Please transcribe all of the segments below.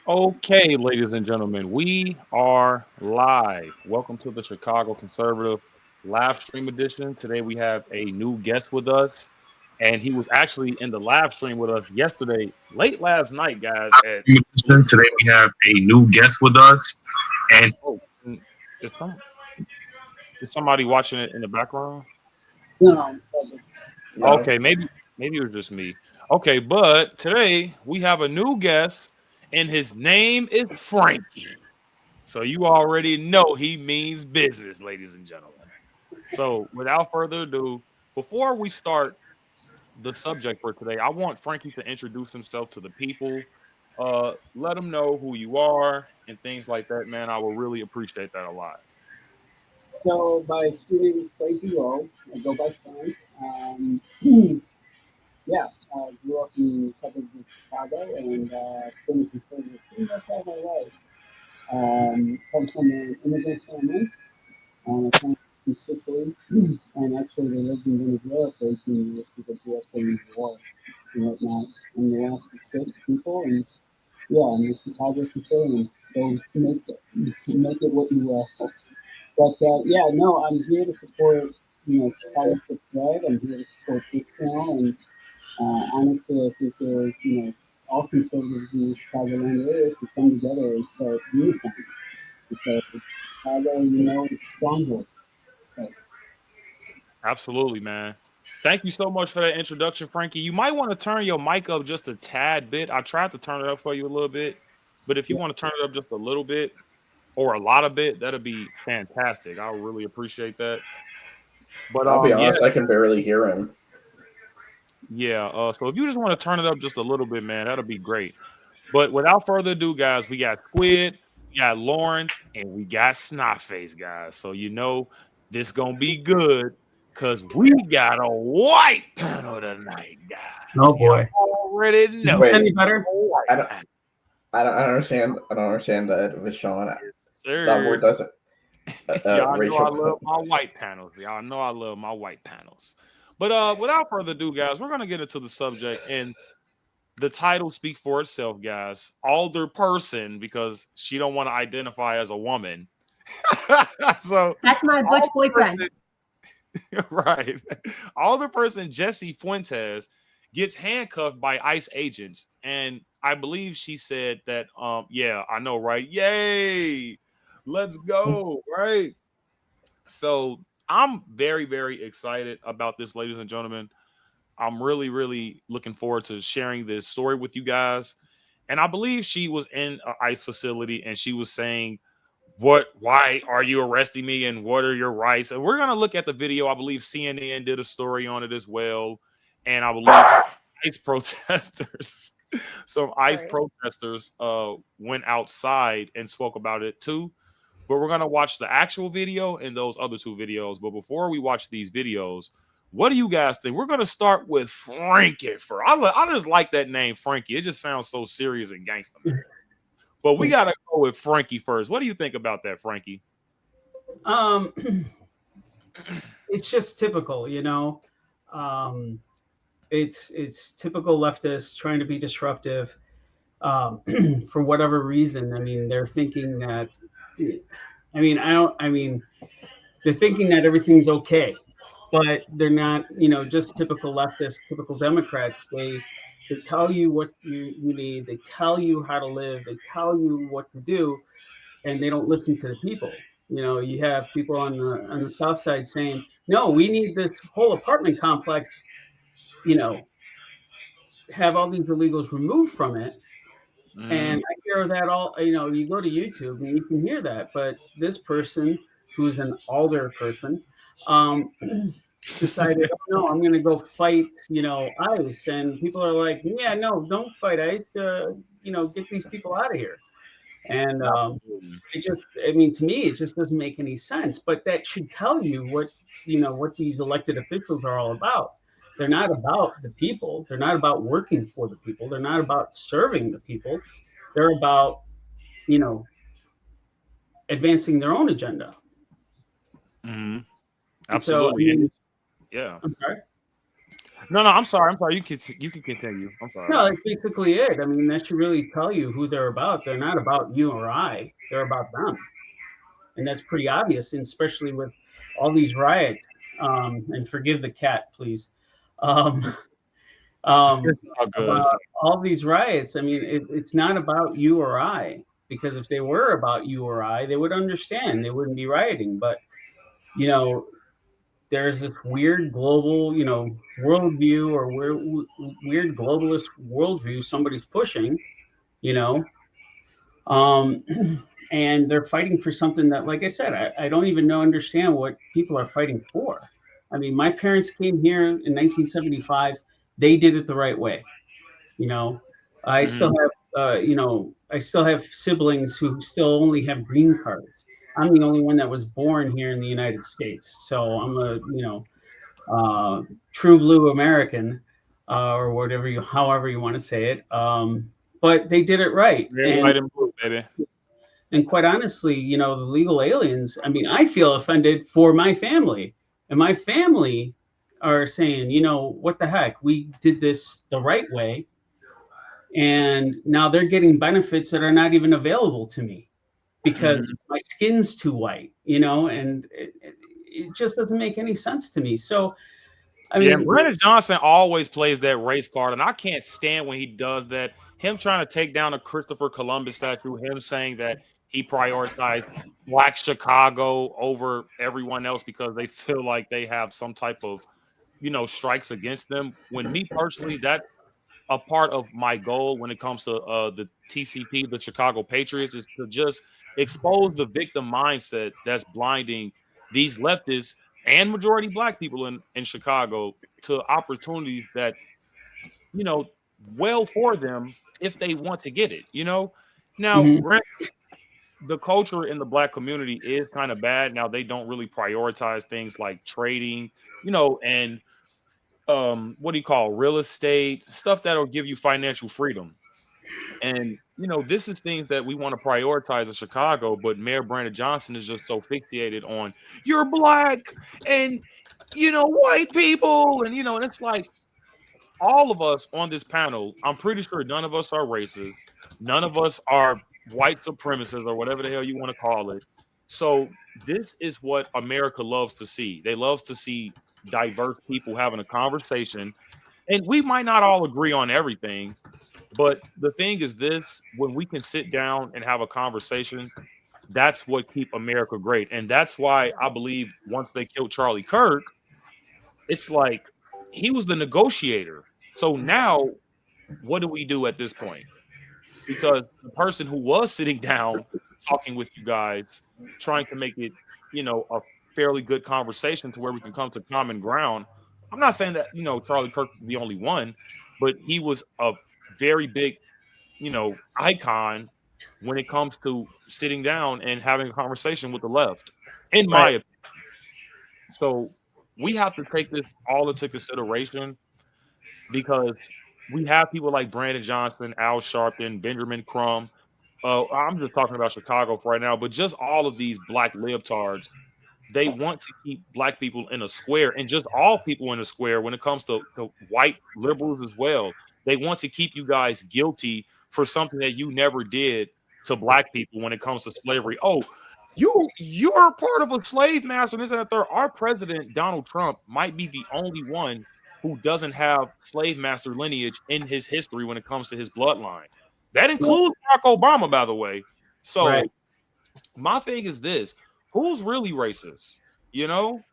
Okay, ladies and gentlemen, we are live. Welcome to the Chicago Conservative live stream edition. Today we have a new guest with us, and he was actually in the live stream with us yesterday, late last night, guys. At Today we have a new guest with us, and oh, is some is somebody watching it in the background? No, no, Okay, maybe it was just me. Okay, but today we have a new guest, and his name is Frankie. So you already know he means business, ladies and gentlemen. So without further ado, before we start the subject for today, I want Frankie to introduce himself to the people. Let them know who you are and things like that, man. I will really appreciate that a lot. so my street name is Frankie Lowe. I go by Frank. Yeah, grew up in the suburbs of Chicago and been a conservative pretty much all my life. Come from an immigrant family. My parents from Sicily, and actually they lived in Venezuela for 18 years because we had in the war and whatnot. And the last of six people, and yeah, I'm a Chicago Sicilian. So make it what you will. But yeah, no, I'm here to support, Chicago Fifth Red. I'm here to support this channel, and honestly, I think there's, all conservatives in the Chicagoland area should come together and start unifying because Chicago, is a stronghold. So, Absolutely, man. Thank you so much for that introduction, Frankie. You might want to turn your mic up just a tad bit. I tried to turn it up for you a little bit, but if you yeah, want to turn it up just a little bit or a lot of it, that'd be fantastic. I would really appreciate that. But I'll be yeah, honest, I can barely hear him. yeah. So if you just want to turn it up just a little bit, man, that'll be great. But without further ado, guys, we got Squid, we got Lauren, and we got Snotface, guys. So you know this gonna be good because we got a white panel tonight, guys. Oh You boy. already know. Wait, any better? White I don't, panel. I don't understand. I don't understand that, Vishon. Yes, That sir. word doesn't. Y'all know I Racial. love my white panels. Y'all know I love my white panels. But without further ado, guys, we're gonna get into the subject, and the title speak for itself, guys. Alderperson, because she don't want to identify as a woman. So That's my butch boyfriend. right. Alderperson Jessie Fuentes gets handcuffed by ICE agents. And I believe she said that, yeah, I know, right? Yay! Let's go, right? So I'm very, very excited about this, ladies and gentlemen. I'm really, really looking forward to sharing this story with you guys. And I believe she was in an ICE facility and she was saying, why are you arresting me? And what are your rights? And we're going to look at the video. I believe CNN did a story on it as well. And I believe some ICE protesters, some ICE Sorry. protesters went outside and spoke about it too. But we're going to watch the actual video and those other two videos. But before we watch these videos, what do you guys think? We're going to start with Frankie for. I just like that name, Frankie. It just sounds so serious and gangster, man. But we got to go with Frankie first. What do you think about that, Frankie? Um, it's just typical, Um, it's typical leftists trying to be disruptive um, for whatever reason. I mean, they're thinking that. I mean, I don't. I mean, they're thinking that everything's okay, but they're not. Just typical leftists, typical Democrats. They tell you what you need. They tell you how to live. They tell you what to do, and they don't listen to the people. You have people on the south side saying, "No, we need this whole apartment complex. You know, have all these illegals removed from it." Mm, And I hear that all. You go to YouTube and you can hear that. But this person, who's an alder person, um, decided, oh no, I'm going to go fight, ICE. And people are like, yeah, no, don't fight ICE. Get these people out of here. And absolutely. it just, I mean, to me, it just doesn't make any sense. But that should tell you what these elected officials are all about. They're not about the people. They're not about working for the people. They're not about serving the people. They're about, you know, advancing their own agenda. Hmm. And so, I Absolutely. And mean, yeah. I'm sorry. No, no, I'm sorry. I'm sorry. You can continue. I'm sorry. No, that's basically it. I mean, that should really tell you who they're about. They're not about you or I. They're about them, and that's pretty obvious. And especially with all these riots. And forgive the cat, please. Um, um, It's all good. about all these riots. I mean, it's not about you or I, because if they were about you or I, they would understand. They wouldn't be rioting. But you know, there's this weird global, worldview, or weird globalist worldview somebody's pushing, you know, um, and they're fighting for something that, like I said, I don't even understand what people are fighting for. I mean, my parents came here in 1975. They did it the right way. You know, I still Mhm. have, I still have siblings who still only have green cards. I'm the only one that was born here in the United States. So I'm a, uh, true blue American, or whatever however you want to say it. But they did it right, Red, and white, and blue, baby. quite honestly, the legal aliens. I mean, I feel offended for my family, and my family are saying, what the heck? We did this the right way, and now they're getting benefits that are not even available to me because Mhm. my skin's too white, and it just doesn't make any sense to me. So, I Yeah, and mean, Brandon Johnson always plays that race card, and I can't stand when he does that. Him trying to take down a Christopher Columbus statue, him saying that he prioritized Black Chicago over everyone else because they feel like they have some type of, strikes against them. When me personally, that's a part of my goal when it comes to the TCP, the Chicago Patriots, is to just expose the victim mindset that's blinding these leftists and majority black people in Chicago to opportunities that, you know, well for them if they want to get it, Now, mhm, the culture in the black community is kind of bad. Now they don't really prioritize things like trading, and what do you call real estate stuff that'll give you financial freedom. And this is things that we want to prioritize in Chicago, but Mayor Brandon Johnson is just so fixated on you're black and white people, and and it's like all of us on this panel, I'm pretty sure none of us are racist, none of us are white supremacists or whatever the hell you want to call it. So this is what America loves to see. They love to see diverse people having a conversation, and we might not all agree on everything, but the thing is this, when we can sit down and have a conversation, that's what keep America great. And that's why I believe once they killed Charlie Kirk, it's like he was the negotiator. So now what do we do at this point? Because the person who was sitting down talking with you guys, trying to make it, a fairly good conversation to where we can come to common ground. I'm not saying that, Charlie Kirk was the only one, but he was a very big icon when it comes to sitting down and having a conversation with the left, in my right, opinion. So we have to take this all into consideration because we have people like Brandon Johnson, Al Sharpton, Benjamin Crumb. I'm just talking about Chicago for right now, but just all of these black libtards, they want to keep black people in a square and just all people in a square when it comes to white liberals as well. They want to keep you guys guilty for something that you never did to black people when it comes to slavery. Oh, you're part of a slave master. And this and that third. Our president, Donald Trump, might be the only one who doesn't have slave master lineage in his history when it comes to his bloodline. That yeah, includes Barack Obama, by the way. right, So my thing is this: who's really racist? You know?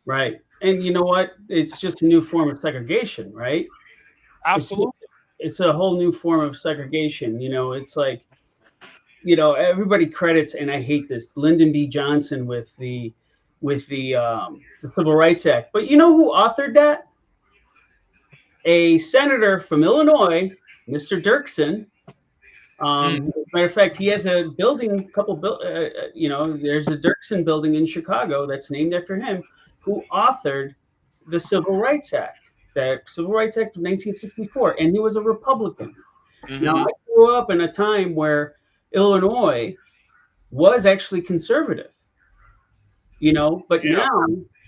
right. And you know what? It's just a new form of segregation, right? It's Absolutely. it's a whole new form of segregation. It's like, everybody credits, and I hate this, Lyndon B. Johnson with the Civil Rights Act. But you know who authored that? A senator from Illinois, Mr. Dirksen. Mm, As a matter of fact, he has a building, there's a Dirksen building in Chicago that's named after him, who authored the Civil Rights Act, that Civil Rights Act of 1964, and he was a Republican. Now, I mhm. grew up in a time where Illinois was actually conservative, but Yeah. now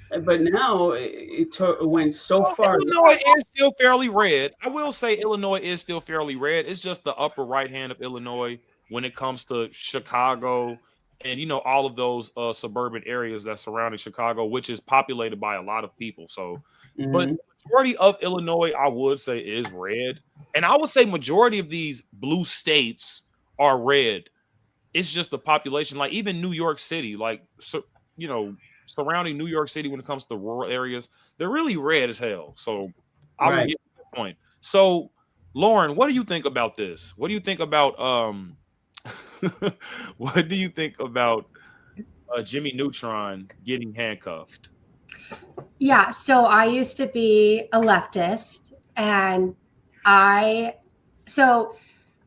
But now it went so Well, far Illinois left. is still fairly red. I will say Illinois is still fairly red. It's just the upper right hand of Illinois when it comes to Chicago and all of those suburban areas that surrounding Chicago, which is populated by a lot of people. So, but Mhm. majority of Illinois, I would say, is red, and I would say majority of these blue states are red. It's just the population, like even New York City, like you know, surrounding New York City when it comes to rural areas, they're really red as hell. So I will Right. get that point. So Lauren, what do you think about this? What do you think about what do you think about Jimmy Neutron getting handcuffed? Yeah, so I used to be a leftist, and I so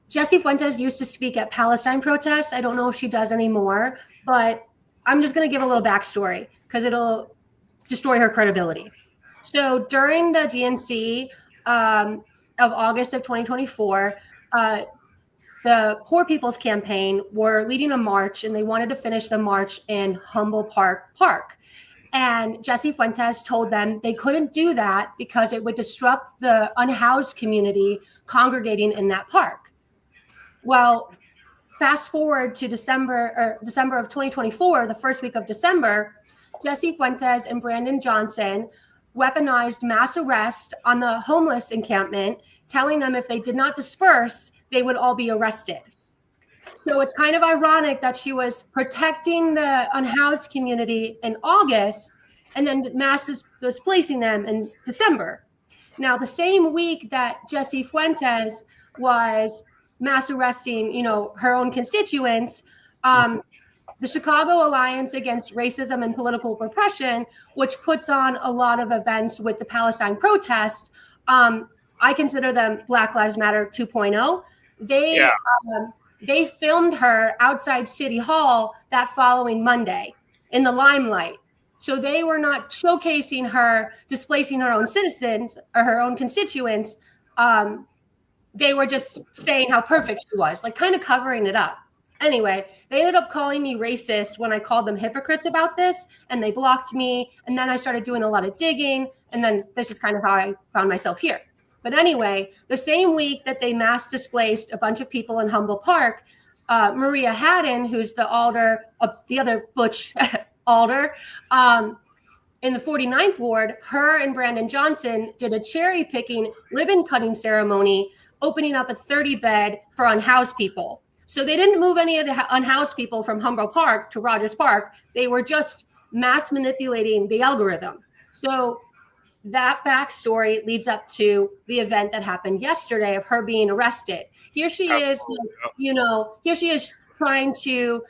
Jessie Fuentes used to speak at Palestine protests. I don't know if she does anymore, but I'm just going to give a little backstory because it'll destroy her credibility. So during the DNC of August of 2024, the Poor People's Campaign were leading a march, and they wanted to finish the march in Humble Park. And Jessie Fuentes told them they couldn't do that because it would disrupt the unhoused community congregating in that park. Well, fast forward to December of 2024, the first week of December, Jessie Fuentes and Brandon Johnson weaponized mass arrest on the homeless encampment, telling them if they did not disperse, they would all be arrested. So it's kind of ironic that she was protecting the unhoused community in August and then mass displacing them in December. Now, the same week that Jessie Fuentes was mass arresting, her own constituents, the Chicago Alliance Against Racism and Political Repression, which puts on a lot of events with the Palestine protests, I consider them Black Lives Matter 2.0. Yeah. They filmed her outside City Hall that following Monday in the limelight. So they were not showcasing her displacing her own citizens or her own constituents. They were just saying how perfect she was, like kind of covering it up. Anyway, they ended up calling me racist when I called them hypocrites about this, and they blocked me. And then I started doing a lot of digging, and then this is kind of how I found myself here. But anyway, the same week that they mass displaced a bunch of people in Humble Park, Maria Haddon, who's the the other Butch alder, in the 49th ward, her and Brandon Johnson did a cherry picking ribbon cutting ceremony, opening up a 30-bed for unhoused people. So they didn't move any of the unhoused people from Humble Park to Rogers Park. They were just mass manipulating the algorithm. So that backstory leads up to the event that happened yesterday of her being arrested. Here she is, here she is trying to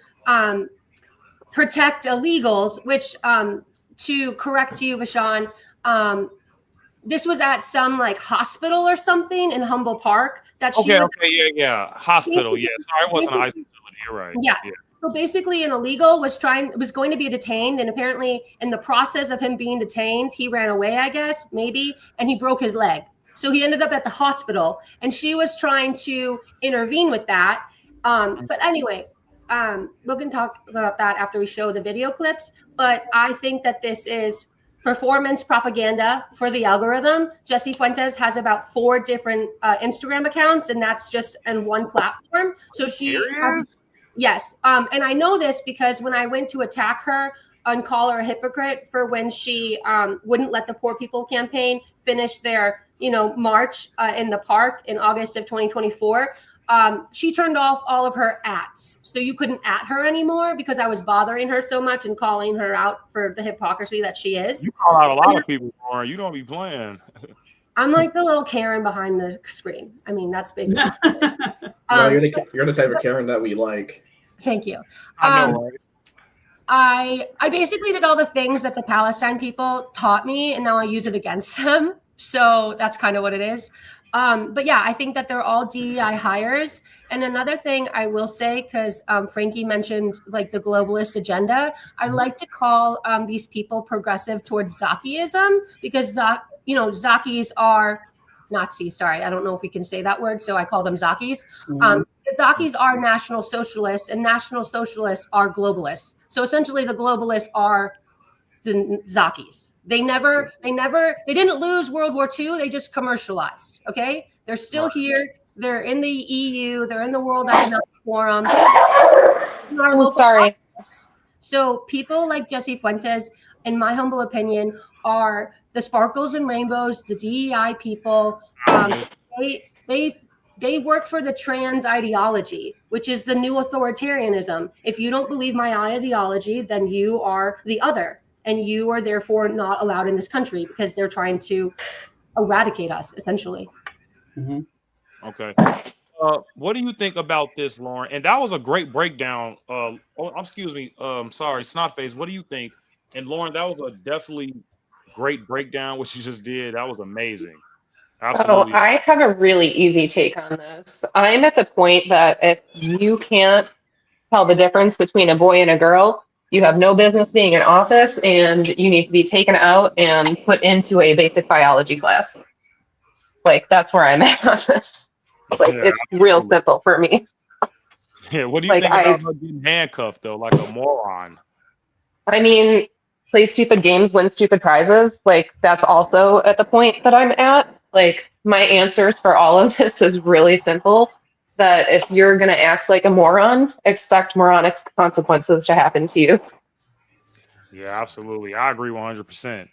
protect illegals, which to correct you, Vashon, this was at some like hospital or something in Humble Park that she was. Okay, yeah. Hospital, yeah. Sorry, it wasn't a ICE facility. You're right. Yeah. So basically, an illegal was going to be detained, and apparently, in the process of him being detained, he ran away, I guess, maybe, and he broke his leg. So he ended up at the hospital, and she was trying to intervene with that. But anyway, we can talk about that after we show the video clips. But I think that this is performance propaganda for the algorithm. Jessie Fuentes has about 4 different Instagram accounts, and that's just in one platform. So she has. Yes. And I know this because when I went to attack her and call her a hypocrite for when she wouldn't let the Poor People Campaign finish their, march in the park in August of 2024, she turned off all of her ats. So you couldn't at her anymore because I was bothering her so much and calling her out for the hypocrisy that she is. You call out a lot of people, Lauren. You don't be playing. I'm like the little Karen behind the screen. I mean, that's basically. No, you're the type of Karen that we like. Thank you. I know, right? I basically did all the things that the Palestine people taught me, and now I use it against them. So that's kind of what it is. But yeah, I think that they're all DEI hires. And another thing I will say, because Frankie mentioned like the globalist agenda, I like to call these people progressive towards Zakiism, because Zakis are Nazis. Sorry, I don't know if we can say that word, so I call them Zakis. The Zakis are National Socialists, and National Socialists are globalists. So essentially, the globalists are the Zakis. They didn't lose World War II. They just commercialized. Okay, they're still here. They're in the EU. They're in the World Economic Forum. I'm sorry. So people like Jessie Fuentes, in my humble opinion, are the sparkles and rainbows, the DEI people. They work for the trans ideology, which is the new authoritarianism. If you don't believe my ideology, then you are the other, and you are therefore not allowed in this country because they're trying to eradicate us, essentially. Mm-hmm. Okay. What do you think about this, Lauren? And that was a great breakdown. Excuse me. Sorry, Snotface. What do you think? And Lauren, that was a definitely great breakdown. What you just did, that was amazing. Absolutely. Oh, I have a really easy take on this. I'm at the point that if you can't tell the difference between a boy and a girl, you have no business being in office, and you need to be taken out and put into a basic biology class. Like, that's where I'm at on this. Like, Yeah, it's real simple for me. Yeah. What do you Like, think about her getting handcuffed though, like a moron? I mean, play stupid games, win stupid prizes. Like, that's also at the point that I'm at. Like, my answers for all of this is really simple. That if you're going to act like a moron, expect moronic consequences to happen to you. Yeah, absolutely. I agree 100%.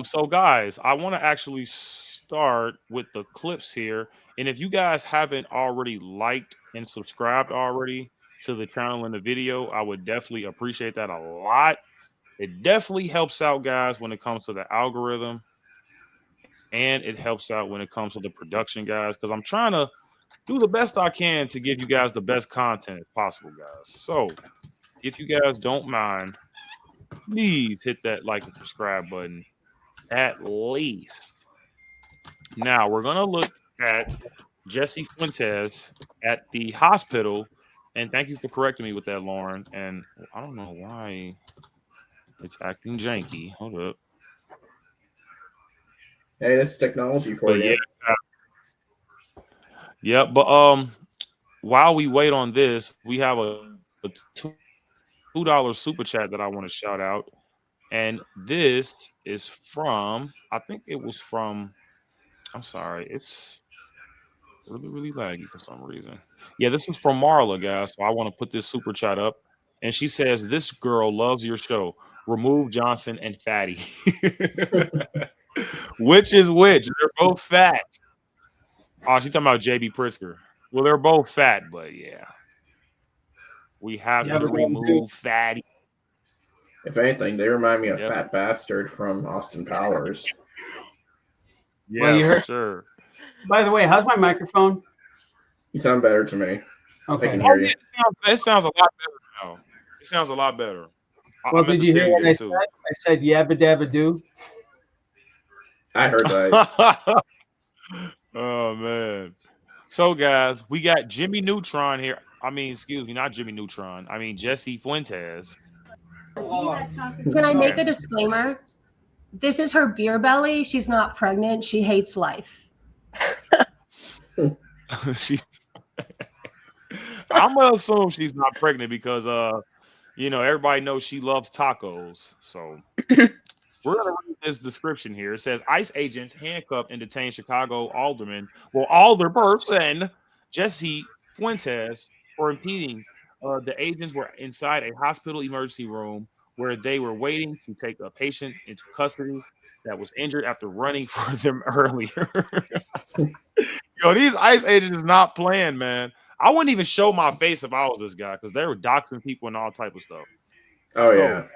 So guys, I want to actually start with the clips here. And if you guys haven't already liked and subscribed already to the channel and the video, I would definitely appreciate that a lot. It definitely helps out, guys, when it comes to the algorithm, and it helps out when it comes to the production, guys, because I'm trying to do the best I can to give you guys the best content as possible, guys. So if you guys don't mind, please hit that like and subscribe button at least. Now we're gonna look at Jessie Fuentes at the hospital, and thank you for correcting me with that, Lauren. And I don't know why it's acting janky. Hold up. Hey, that's technology for But you. yeah. But while we wait on this, we have a $2 super chat that I want to shout out. And this is from, I think it was from, I'm sorry, it's really laggy for some reason. Yeah, this was from Marla, guys. So I want to put this super chat up. And she says, "This girl loves your show. Remove Johnson and Fatty." Which is which? They're both fat. Oh, she's talking about JB Pritzker. Well, they're both fat, but yeah. We have to remove Fatty. If anything, they remind me of Fat Bastard from Austin Powers. Yeah, Well, you for heard. sure. By the way, how's my microphone? You sound better to me. Okay. I can hear you. It sounds a lot better now. It sounds a lot better. Well, did you hear what I said? I said yabba dabba do. I heard that. Oh man. So guys, we got Jimmy Neutron here. I mean, excuse me, not Jimmy Neutron. I mean Jessie Fuentes. Can I make a disclaimer? This is her beer belly. She's not pregnant. She hates life. I'm gonna assume she's not pregnant because everybody knows she loves tacos. So we're gonna read this description here. It says ICE agents handcuffed and detained Chicago Alderperson Jessie Fuentes for impeding. The agents were inside a hospital emergency room where they were waiting to take a patient into custody that was injured after running for them earlier. Yo, these ICE agents is not playing, man. I wouldn't even show my face if I was this guy because they were doxing people and all type of stuff. Oh, yeah.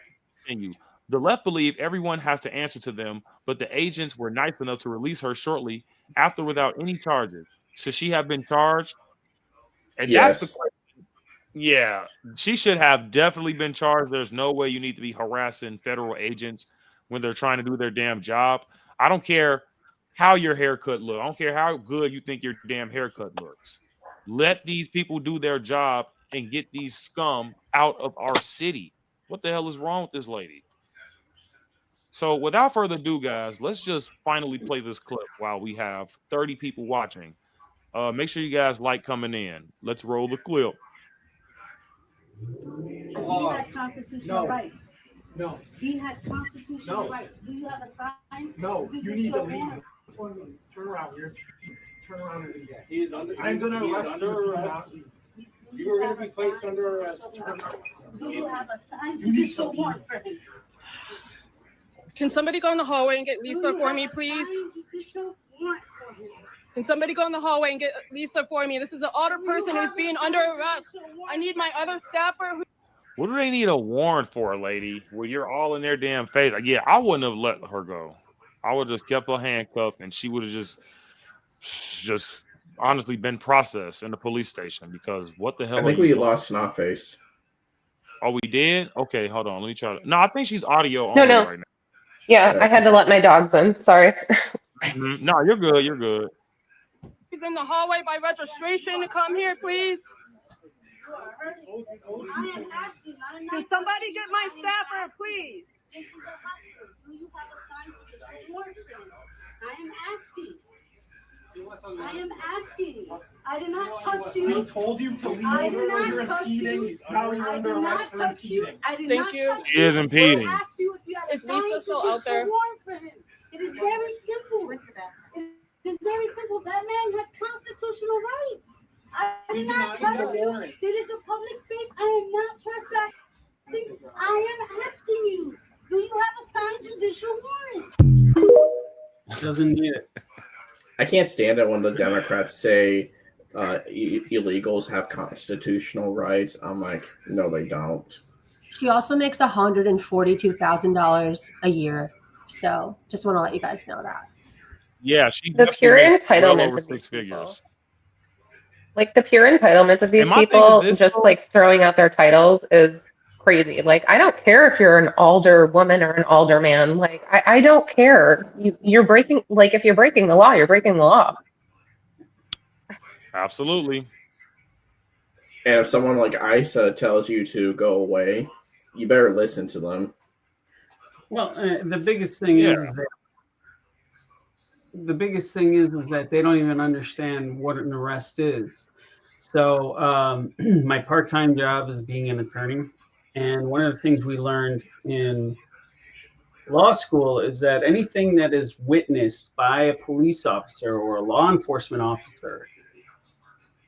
Continue. The left believe everyone has to answer to them, but the agents were nice enough to release her shortly after without any charges. Should she have been charged? And yes. That's the question. Yeah, she should have definitely been charged. There's no way you need to be harassing federal agents when they're trying to do their damn job. I don't care how your haircut looks. I don't care how good you think your damn haircut looks. Let these people do their job and get these scum out of our city. What the hell is wrong with this lady? So without further ado, guys, let's just finally play this clip while we have 30 people watching. Make sure you guys like coming in. Let's roll the clip. Constitutional rights. No. He has constitutional rights. Do you have a sign? No, you need to leave for me. Turn around. Turn around and leave. He is under. I'm gonna arrest you if you not leave. You are going to be placed under arrest. Do you have a signed judicial warrant for him? Can somebody go in the hallway and get Lisa for me, please? Can somebody go in the hallway and get Lisa for me? This is an Alderperson who's being under arrest. I need my other staffer. What do they need a warrant for, lady? Well, you're all in their damn face. Like, yeah, I wouldn't have let her go. I would have just kept her handcuffed, and she would have just honestly been processed in the police station, because what the hell? I think we lost Snotface. Oh, we did? Okay, hold on. Let me try to. No, I think she's audio only right now. Yeah, I had to let my dogs in. Sorry. No, you're good. You're good. He's in the hallway by registration. Come here, please. Can somebody get my staffer, please? This is a hospital. Do you have a signed judicial warrant for him? I am asking. I am asking. I did not touch you. He told you to leave. I did not You're touch impeding. you. Now you're I under did not arrest for touch you. impeding. I did Thank not you. touch She you. is impeding. I asked you if you had a Is Lisa signed still out there? judicial warrant for him. It is very simple. It is very simple. That man has constitutional rights. I did not touch you. It is a public space. I am not trespassing. I am asking you. Do you have a signed judicial warrant? Doesn't need it. I can't stand it when the Democrats say illegals have constitutional rights. I'm like, no, they don't. She also makes $142,000 a year. So just want to let you guys know that. Yeah, she The pure makes well entitlement over of these 6 figures. Like the pure entitlement of these And my thing is people, this, just though. like throwing out their titles is crazy. Like, I don't care if you're an alder woman or an alderman. Like, I don't care. You're breaking, like, if you're breaking the law, you're breaking the law. Absolutely. And if someone like Isa tells you to go away, you better listen to them. Well, the biggest thing is that they don't even understand what an arrest is. So my part-time job is being an attorney, and one of the things we learned in law school is that anything that is witnessed by a police officer or a law enforcement officer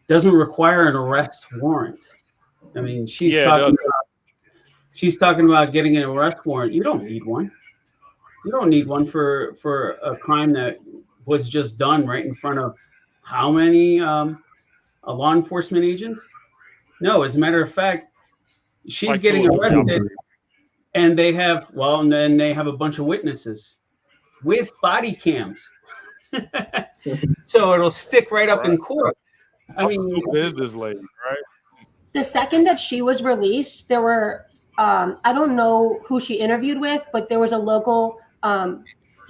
doesn't require an arrest warrant. I mean, she's talking about getting an arrest warrant. You don't need one. You don't need one for a crime that was just done right in front of how many a law enforcement agents? No, as a matter of fact, she's like getting arrested, and they have and then they have a bunch of witnesses with body cams, so it'll stick right up in court. I mean, who is this lady, right? The second that she was released, there were I don't know who she interviewed with, but there was a local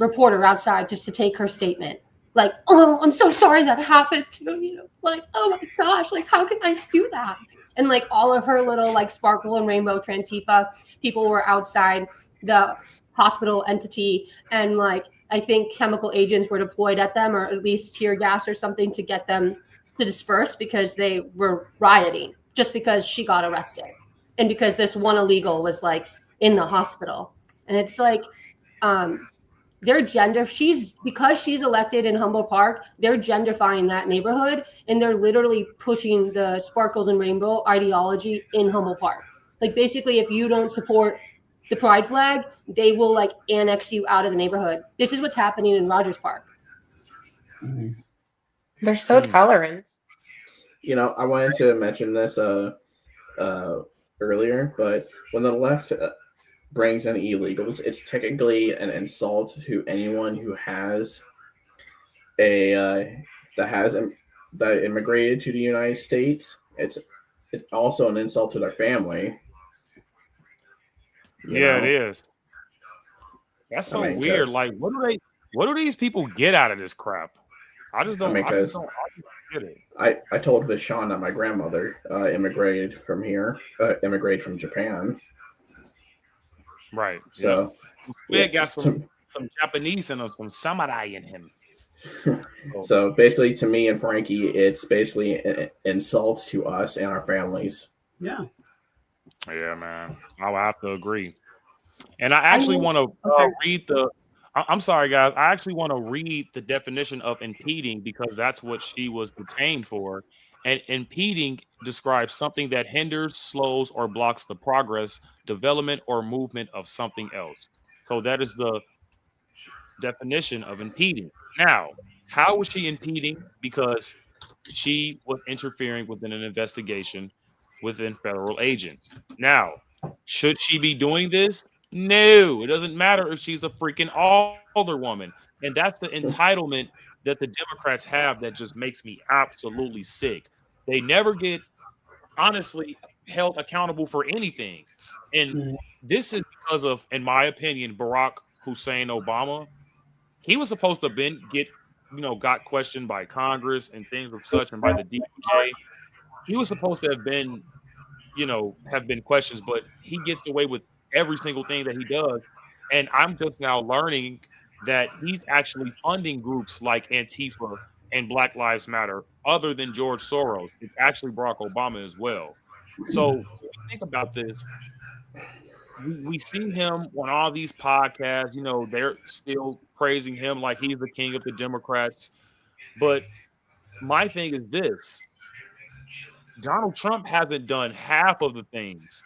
reporter outside just to take her statement. Like, oh, I'm so sorry that happened to you. Like, oh my gosh, like, how can I do that? And like all of her little like sparkle and rainbow Trantifa people were outside the hospital entity, and like I think chemical agents were deployed at them, or at least tear gas or something, to get them to disperse because they were rioting just because she got arrested and because this one illegal was like in the hospital. And it's like their gender, because she's elected in Humboldt Park, they're genderfying that neighborhood, and they're literally pushing the sparkles and rainbow ideology in Humboldt Park. Like, basically, if you don't support the pride flag, they will like annex you out of the neighborhood. This is what's happening in Rogers Park. Mm-hmm. They're so tolerant. You know, I wanted to mention this earlier, but when the left brings in illegals, it's technically an insult to anyone who has that immigrated to the United States. It's also an insult to their family. Yeah, it is. That's so weird. Like, what do these people get out of this crap? I just don't get it. I told Vishon that my grandmother immigrated from Japan. Right. So we got some Japanese and some samurai in him. So basically, to me and Frankie, it's basically insults to us and our families. Yeah. Yeah, man. I would have to agree. And I actually want to sorry. read the. I'm sorry, guys. I actually want to read the definition of impeding because that's what she was detained for. And impeding describes something that hinders, slows, or blocks the progress, development, or movement of something else. So that is the definition of impeding. Now, how was she impeding? Because she was interfering within an investigation within federal agents. Now, should she be doing this? No, it doesn't matter if she's a freaking alderwoman. And that's the entitlement that the Democrats have that just makes me absolutely sick. They never get honestly held accountable for anything. And Mhm. this is because of, in my opinion, Barack Hussein Obama. He was supposed to get got questioned by Congress and things of such and by the DOJ. He was supposed to have been questions, but he gets away with every single thing that he does. And I'm just now learning that he's actually funding groups like Antifa and Black Lives Matter, other than George Soros. It's actually Barack Obama as well. So when we think about this, we see him on all these podcasts. They're still praising him like he's the king of the Democrats. But my thing is this: Donald Trump hasn't done half of the things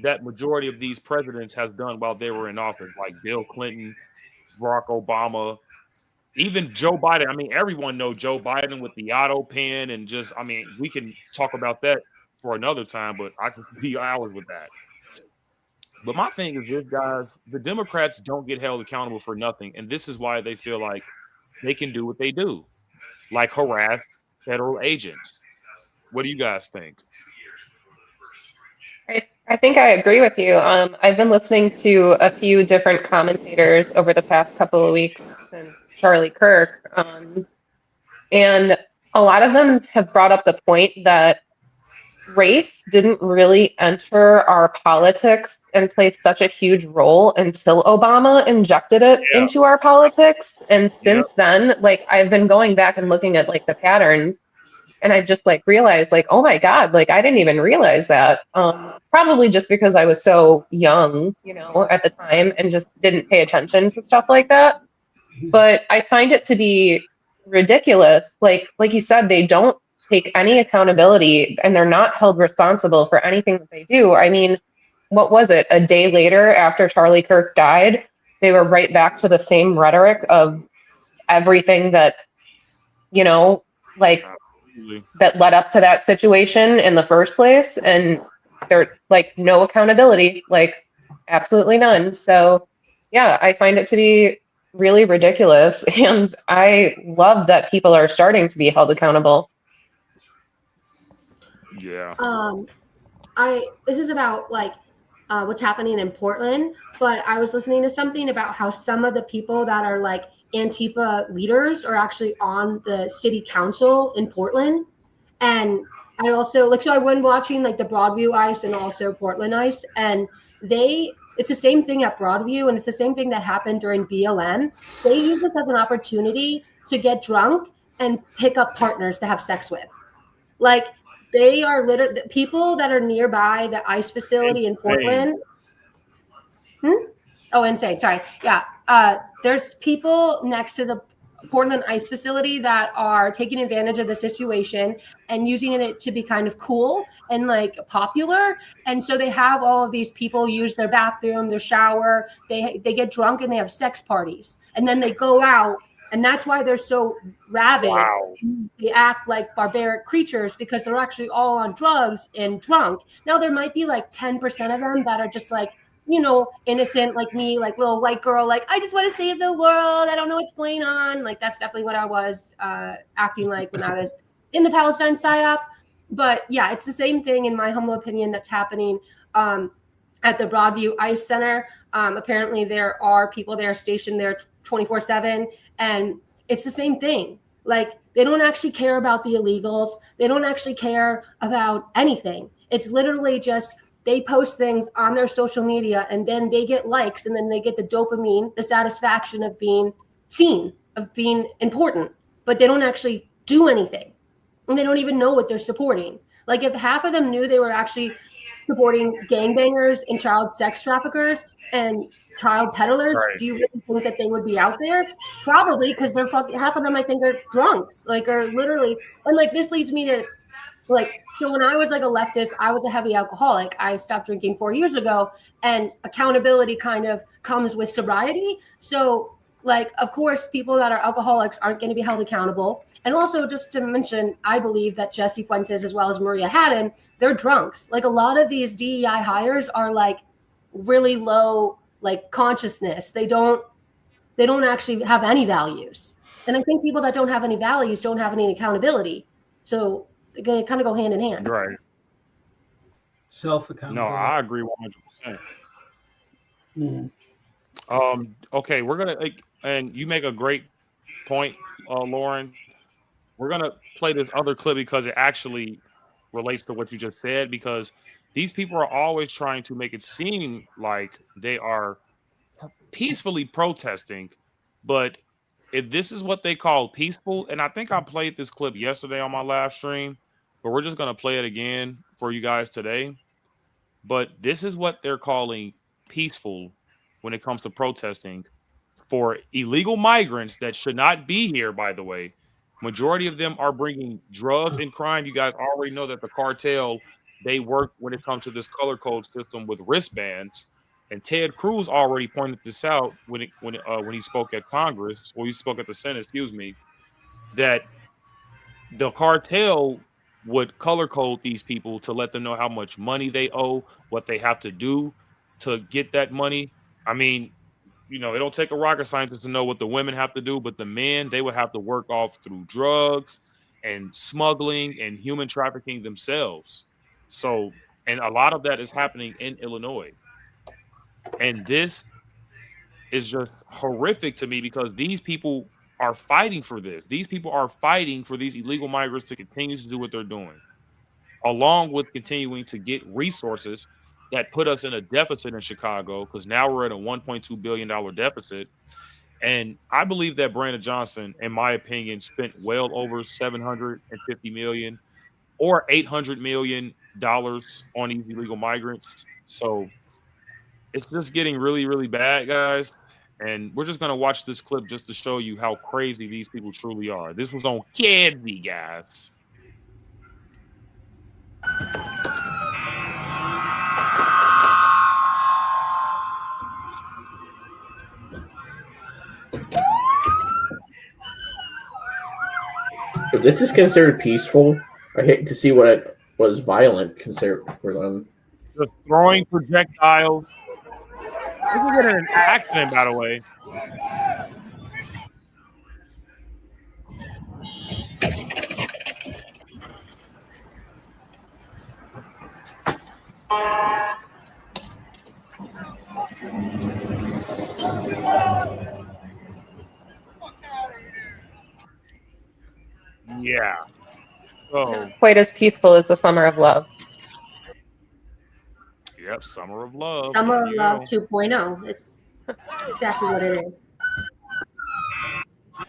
that majority of these presidents has done while they were in office, like Bill Clinton, Barack Obama, even Joe Biden. I mean, everyone knows Joe Biden with the auto pen and just, I mean, we can talk about that for another time, but I could be hours with that. But my thing is this, guys, the Democrats don't get held accountable for nothing. And this is why they feel like they can do what they do, like harass federal agents. What do you guys think? I think I agree with you. I've been listening to a few different commentators over the past couple of weeks since Charlie Kirk, and a lot of them have brought up the point that race didn't really enter our politics and play such a huge role until Obama injected it Yeah. into our politics. And Yep. since then, like I've been going back and looking at like the patterns, and I just like realized like, oh my God, like I didn't even realize that. Probably just because I was so young, at the time and just didn't pay attention to stuff like that. But I find it to be ridiculous. Like you said, they don't take any accountability and they're not held responsible for anything that they do. I mean, what was it? A day later after Charlie Kirk died, they were right back to the same rhetoric of everything that, like Absolutely. that led up to that situation in the first place. And there's like no accountability, like absolutely none. So yeah, I find it to be really ridiculous. And I love that people are starting to be held accountable. Yeah. This is about like what's happening in Portland, but I was listening to something about how some of the people that are like Antifa leaders are actually on the city council in Portland. And I also so I went watching like the Broadview ICE and also Portland ICE, and it's the same thing at Broadview, and it's the same thing that happened during BLM. They use this as an opportunity to get drunk and pick up partners to have sex with. Like they are literally people that are nearby the ICE facility in Portland. Oh, insane. Sorry. Yeah. There's people next to the Portland ICE facility that are taking advantage of the situation and using it to be kind of cool and like popular. And so they have all of these people use their bathroom, their shower, they get drunk and they have sex parties. And then they go out, and that's why they're so rabid. Wow. They act like barbaric creatures because they're actually all on drugs and drunk. Now there might be like 10% of them that are just like, innocent like me, like little white girl, like I just want to save the world. I don't know what's going on. Like that's definitely what I was acting like when I was in the Palestine PSYOP. But yeah, it's the same thing in my humble opinion that's happening at the Broadview ICE Center. Apparently there are people there stationed there 24/7, and it's the same thing. Like they don't actually care about the illegals. They don't actually care about anything. It's literally just they post things on their social media and then they get likes and then they get the dopamine, the satisfaction of being seen, of being important, but they don't actually do anything. And they don't even know what they're supporting. Like if half of them knew they were actually supporting gangbangers and child sex traffickers and child peddlers, Right. do you really think that they would be out there? Probably, because they're fucking, half of them I think are drunks, like, are literally, and like this leads me to like, so when I was like a leftist, I was a heavy alcoholic. I stopped drinking 4 years ago, and accountability kind of comes with sobriety. So like, of course, people that are alcoholics aren't going to be held accountable. And also, just to mention, I believe that Jessie Fuentes as well as Maria Haddon, they're drunks. Like, a lot of these DEI hires are like really low like consciousness. They don't actually have any values. And I think people that don't have any values don't have any accountability. So they kind of go hand in hand. Right. Self-accountability. No, I agree 100%. Yeah. Okay, we're gonna, and you make a great point, Lauren. We're gonna play this other clip because it actually relates to what you just said. Because these people are always trying to make it seem like they are peacefully protesting, but if this is what they call peaceful, and I think I played this clip yesterday on my live stream, but we're just gonna play it again for you guys today. But this is what they're calling peaceful when it comes to protesting for illegal migrants that should not be here, by the way. Majority of them are bringing drugs and crime. You guys already know that the cartel, they work when it comes to this color code system with wristbands. And Ted Cruz already pointed this out when he spoke at Congress, or he spoke at the Senate, excuse me, that the cartel would color code these people to let them know how much money they owe, what they have to do to get that money. I mean, it don't take a rocket scientist to know what the women have to do, but the men, they would have to work off through drugs and smuggling and human trafficking themselves. So, and a lot of that is happening in Illinois. And this is just horrific to me because these people are fighting for this. These people are fighting for these illegal migrants to continue to do what they're doing, along with continuing to get resources that put us in a deficit in Chicago, because now we're at a $1.2 billion deficit. And I believe that Brandon Johnson, in my opinion, spent well over $750 million or $800 million on these illegal migrants. So it's just getting really, really bad, guys. And we're just going to watch this clip just to show you how crazy these people truly are. This was on Candy, guys. If this is considered peaceful, I hate to see what it was violent considered for them. Just throwing projectiles. This is in an accident, by the way. Yeah. So, Quite as peaceful as the summer of love. yep, Summer of Love. Summer There of you Love go. 2.0. It's exactly what it is.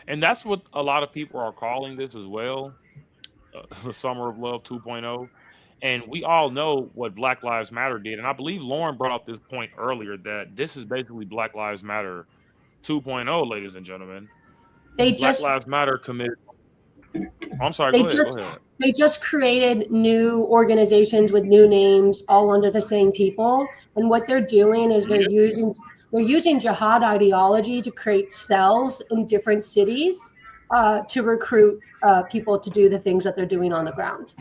And that's what a lot of people are calling this as well. The Summer of Love 2.0. And we all know what Black Lives Matter did. And I believe Lauren brought up this point earlier that this is basically Black Lives Matter 2.0, ladies and gentlemen. Black Lives Matter committed. I'm sorry, go ahead. They just created new organizations with new names, all under the same people. And what they're doing is they're using jihad ideology to create cells in different cities to recruit people to do the things that they're doing on the ground.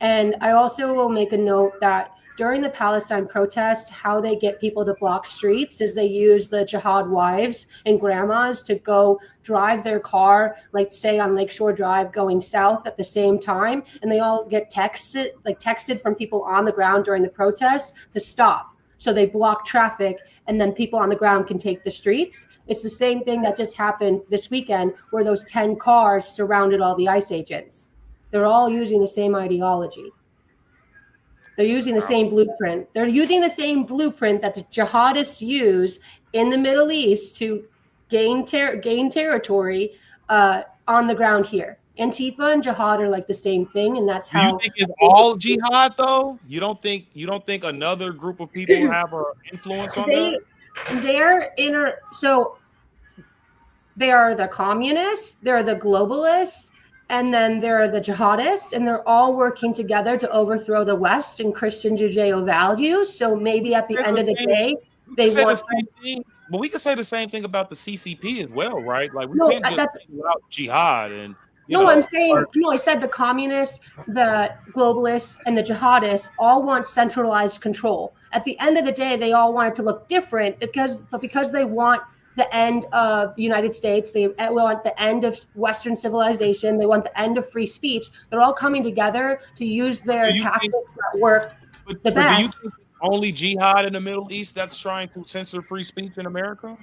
And I also will make a note that during the Palestine protest, how they get people to block streets is they use the jihad wives and grandmas to go drive their car, like say on Lakeshore Drive, going south at the same time. And they all get texted from people on the ground during the protest to stop. So they block traffic and then people on the ground can take the streets. It's the same thing that just happened this weekend where those 10 cars surrounded all the ICE agents. They're all using the same ideology. They're using the same blueprint. They're using the same blueprint that the jihadists use in the Middle East to gain territory on the ground here. Antifa and jihad are like the same thing, and that's Do you how think it's all jihad though? You don't think another group of people have an influence on that? so they are the communists, they're the globalists, and then there are the jihadists, and they're all working together to overthrow the West and Christian Judeo values. So maybe at the end of the day, they say the want same thing, but we could say the same thing about the CCP as well, right? Like we no, can't just that's single out jihad and no, I'm saying, no, I said the communists, the globalists, and the jihadists all want centralized control. At the end of the day, they all want it to look different because they want the end of the United States, they want the end of Western civilization, they want the end of free speech. They're all coming together to use their tactics that work the best. Do you think only jihad in the Middle East that's trying to censor free speech in America?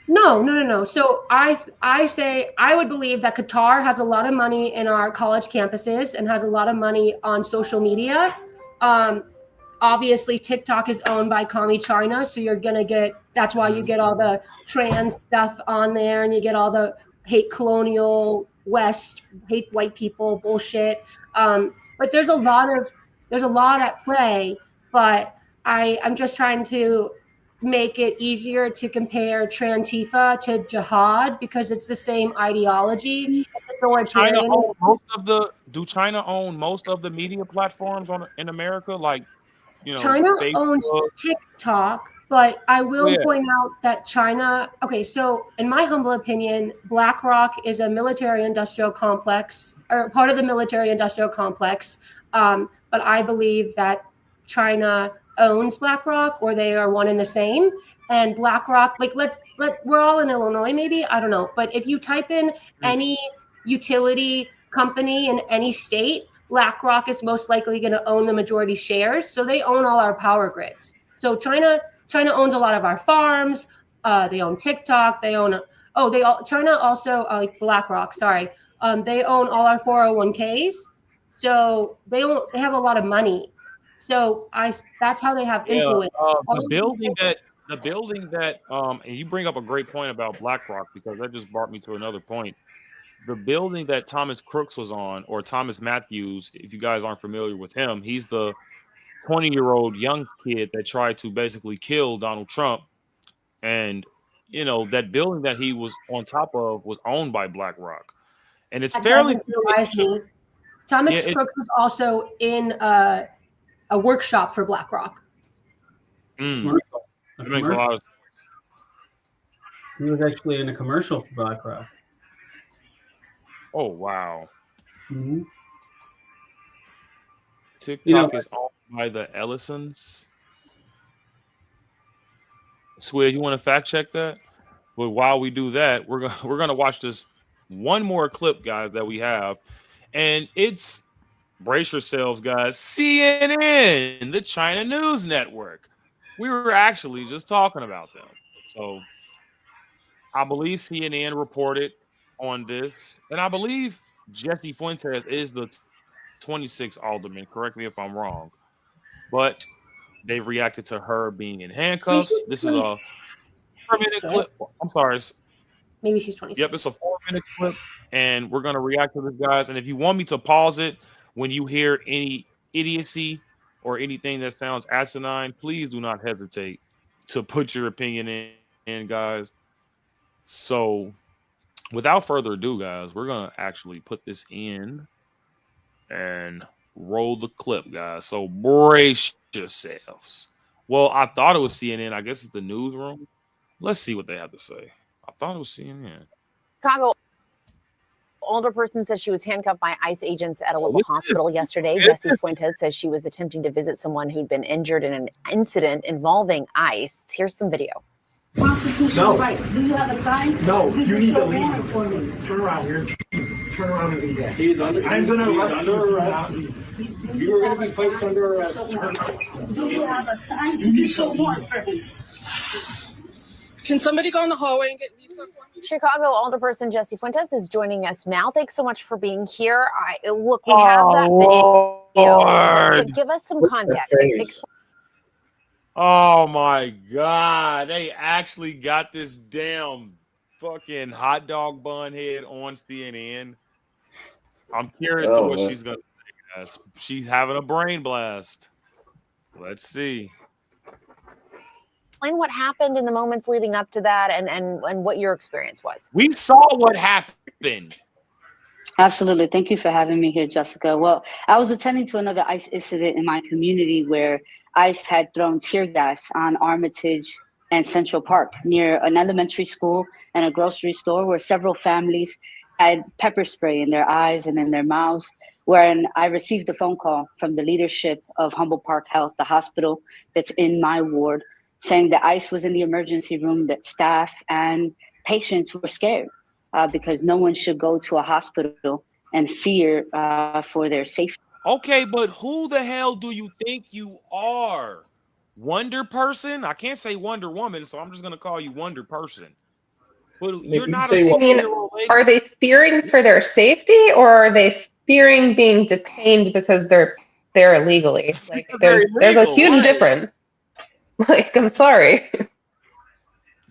No. So I say I would believe that Qatar has a lot of money in our college campuses and has a lot of money on social media. Obviously, TikTok is owned by Commie China, so you're gonna get. That's why you get all the trans stuff on there, and you get all the hate colonial West, hate white people bullshit. But there's a lot at play. But I'm just trying to make it easier to compare Trantifa to jihad because it's the same ideology. Do China own most of the media platforms in America? Like, China Facebook. owns TikTok, but I will point out that China. Okay, so in my humble opinion, BlackRock is a military-industrial complex or part of the military-industrial complex. But I believe that China owns BlackRock, or they are one and the same. And BlackRock, like we're all in Illinois, maybe, I don't know. But if you type in any utility company in any state, BlackRock is most likely going to own the majority shares. So they own all our power grids. So China owns a lot of our farms. They own TikTok. They own China also like BlackRock. Sorry, they own all our 401ks. So they have a lot of money. So that's how they have influence. The building that and you bring up a great point about BlackRock because that just brought me to another point. The building that Thomas Crooks was on, or Thomas Matthews, if you guys aren't familiar with him, he's the 20-year-old young kid that tried to basically kill Donald Trump. And, that building that he was on top of was owned by BlackRock. And it's fairly surprise me. Thomas Crooks was also in a workshop for BlackRock. That makes a lot of sense. He was actually in a commercial for BlackRock. Oh, wow. Mm-hmm. TikTok is owned by the Ellisons. Swig, you want to fact check that? But while we do that, we're gonna watch this one more clip, guys, that we have, and it's brace yourselves, guys. CNN, the China News Network. We were actually just talking about them, so I believe CNN reported on this, and I believe Jessie Fuentes is the 26th alderman. Correct me if I'm wrong, but they've reacted to her being in handcuffs. This is a 4-minute clip. I'm sorry. Maybe she's 26. Yep, it's a 4-minute clip, and we're gonna react to this, guys. And if you want me to pause it when you hear any idiocy or anything that sounds asinine, please do not hesitate to put your opinion in, guys. So, without further ado, guys, we're gonna actually put this in and roll the clip, guys. So brace yourselves. Well, I thought it was CNN. I guess it's the newsroom. Let's see what they have to say. I thought it was CNN. Chicago Alderperson says she was handcuffed by ICE agents at a local hospital yesterday. Jessie Fuentes says she was attempting to visit someone who'd been injured in an incident involving ICE. Here's some video. Constitutional rights. Do you have a sign? No, you need to leave. For me. Turn around here. Turn around and leave. I'm going to arrest you. You are going to be placed under arrest. Do you have a sign? You show one. Can somebody go in the hallway and get Lisa for me? Chicago Alderperson Jessie Fuentes is joining us now. Thanks so much for being here. Look, we have that video. But give us some context. Oh my God. They actually got this damn fucking hot dog bun head on CNN. I'm curious to Oh, what man. she's gonna say, guys. She's having a brain blast. Let's see. Explain what happened in the moments leading up to that, and what your experience was. We saw what happened. Absolutely. Thank you for having me here, Jessica. Well, I was attending to another ICE incident in my community where ICE had thrown tear gas on Armitage and Central Park near an elementary school and a grocery store where several families had pepper spray in their eyes and in their mouths. When I received a phone call from the leadership of Humboldt Park Health, the hospital that's in my ward, saying that ICE was in the emergency room, that staff and patients were scared. Because no one should go to a hospital and fear for their safety. Okay, but who the hell do you think you are? Wonder Person? I can't say Wonder Woman, so I'm just gonna call you Wonder Person. But you're You not say a what? superhero lady. Are they fearing for their safety, or are they fearing being detained because they're there illegally? Like, They're there's a illegal, huge right. difference. Like, I'm sorry.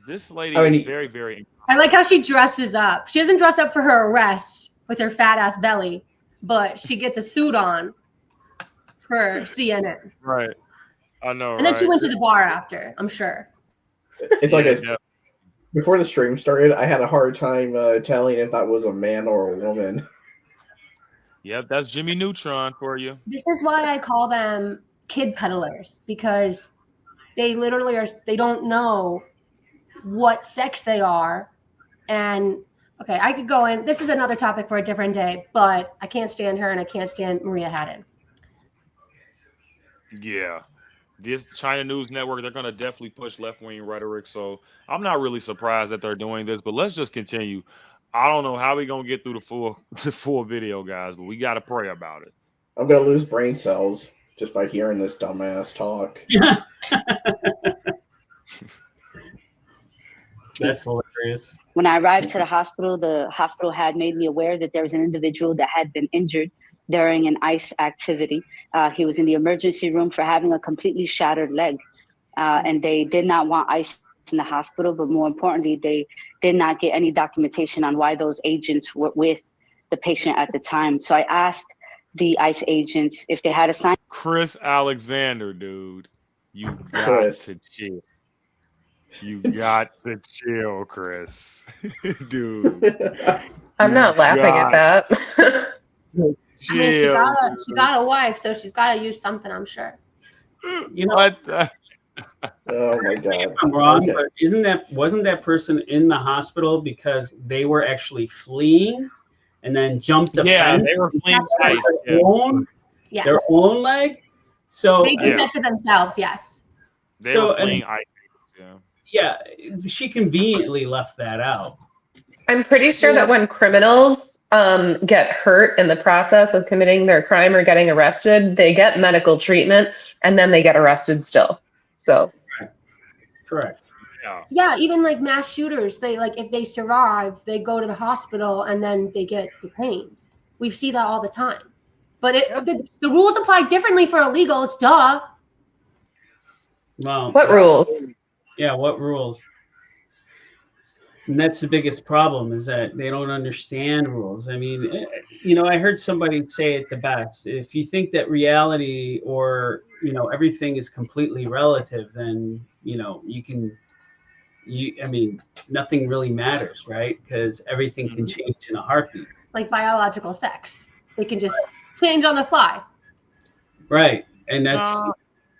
This lady I mean, is very, very. I like how she dresses up. She doesn't dress up for her arrest with her fat ass belly, but she gets a suit on for CNN. Right. I know, And then right? she went to the bar after, I'm sure. It's like Yeah, before the stream started, I had a hard time telling if that was a man or a woman. Yep, that's Jimmy Neutron for you. This is why I call them kid peddlers, because they literally are, they don't know what sex they are. And okay, I could go in. This is another topic for a different day, but I can't stand her and I can't stand Maria Haddon. Yeah. This China News Network, they're going to definitely push left-wing rhetoric. So I'm not really surprised that they're doing this, but let's just continue. I don't know how we're going to get through the full video, guys, but we got to pray about it. I'm gonna lose brain cells just by hearing this dumbass talk. That's hilarious. When I arrived to the hospital had made me aware that there was an individual that had been injured during an ICE activity. He was in the emergency room for having a completely shattered leg. And they did not want ICE in the hospital, but more importantly, they did not get any documentation on why those agents were with the patient at the time. So I asked the ICE agents if they had a sign. Chris Alexander, dude, you got Chris. to chill. You got to chill, Chris. Dude. I'm not laughing at that. Chill. I mean, she got a wife, so she's got to use something, I'm sure. You know, What the? Oh my god! if I'm wrong, Okay. but wasn't that person in the hospital because they were actually fleeing and then jumped the Yeah, fence? they were fleeing That's ICE. their own, Yes. their own leg. So They did Yeah. that to themselves, yes. They So, were fleeing ICE. Yeah. yeah, she conveniently left that out. I'm pretty sure that when criminals get hurt in the process of committing their crime or getting arrested, they get medical treatment and then they get arrested still. So Correct. Yeah. Yeah, even like mass shooters, they like if they survive, they go to the hospital and then they get detained. We see that all the time. But the rules apply differently for illegals, duh. Well, what rules? yeah, what rules? And that's the biggest problem, is that they don't understand rules. I mean, I heard somebody say it the best. If you think that reality or, everything is completely relative, then, nothing really matters, right? Because everything can change in a heartbeat. Like biological sex. They can just change on the fly. Right. And that's,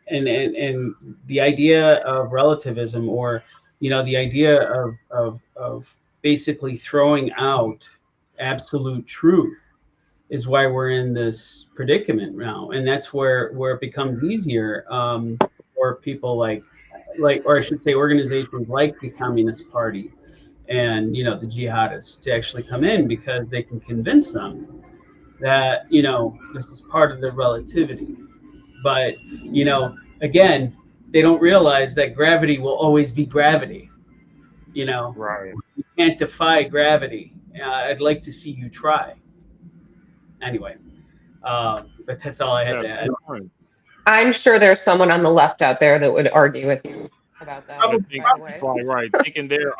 and the idea of relativism, or, the idea of basically throwing out absolute truth, is why we're in this predicament now. And that's where it becomes easier for people like, or I should say organizations like the Communist Party and, the jihadists to actually come in, because they can convince them that, this is part of the relativity. But, again, they don't realize that gravity will always be gravity. Right. You can't defy gravity. I'd like to see you try. Anyway, but that's all I had to add. I'm sure there's someone on the left out there that would argue with you about that. Right. Thinking they're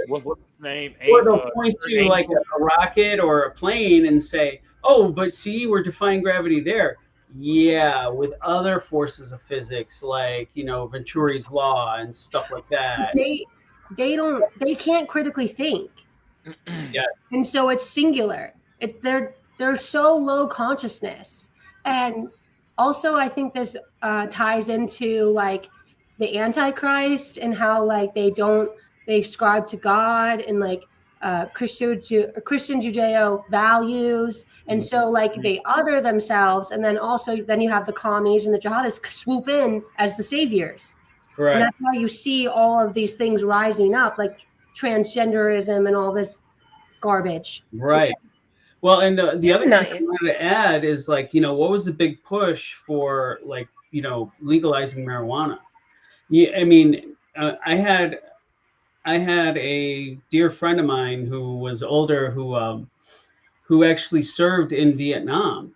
what's his name? Or they'll point to like a rocket or a plane and say, oh, but see, we're defying gravity there. Yeah, with other forces of physics like, you know, Venturi's law and stuff like that. They can't critically think. Yeah. And so it's singular. They're so low consciousness. And also I think this ties into like the Antichrist and how like they ascribe to God and like Christian Judeo values, and so like they other themselves, and then also then you have the commies and the jihadists swoop in as the saviors. Correct. And that's why you see all of these things rising up, like transgenderism and all this garbage. Right. Well, and the other Nice. thing I wanted to add is like, you know, what was the big push for like, you know, legalizing marijuana? Yeah, I mean, I had a dear friend of mine who was older who actually served in Vietnam,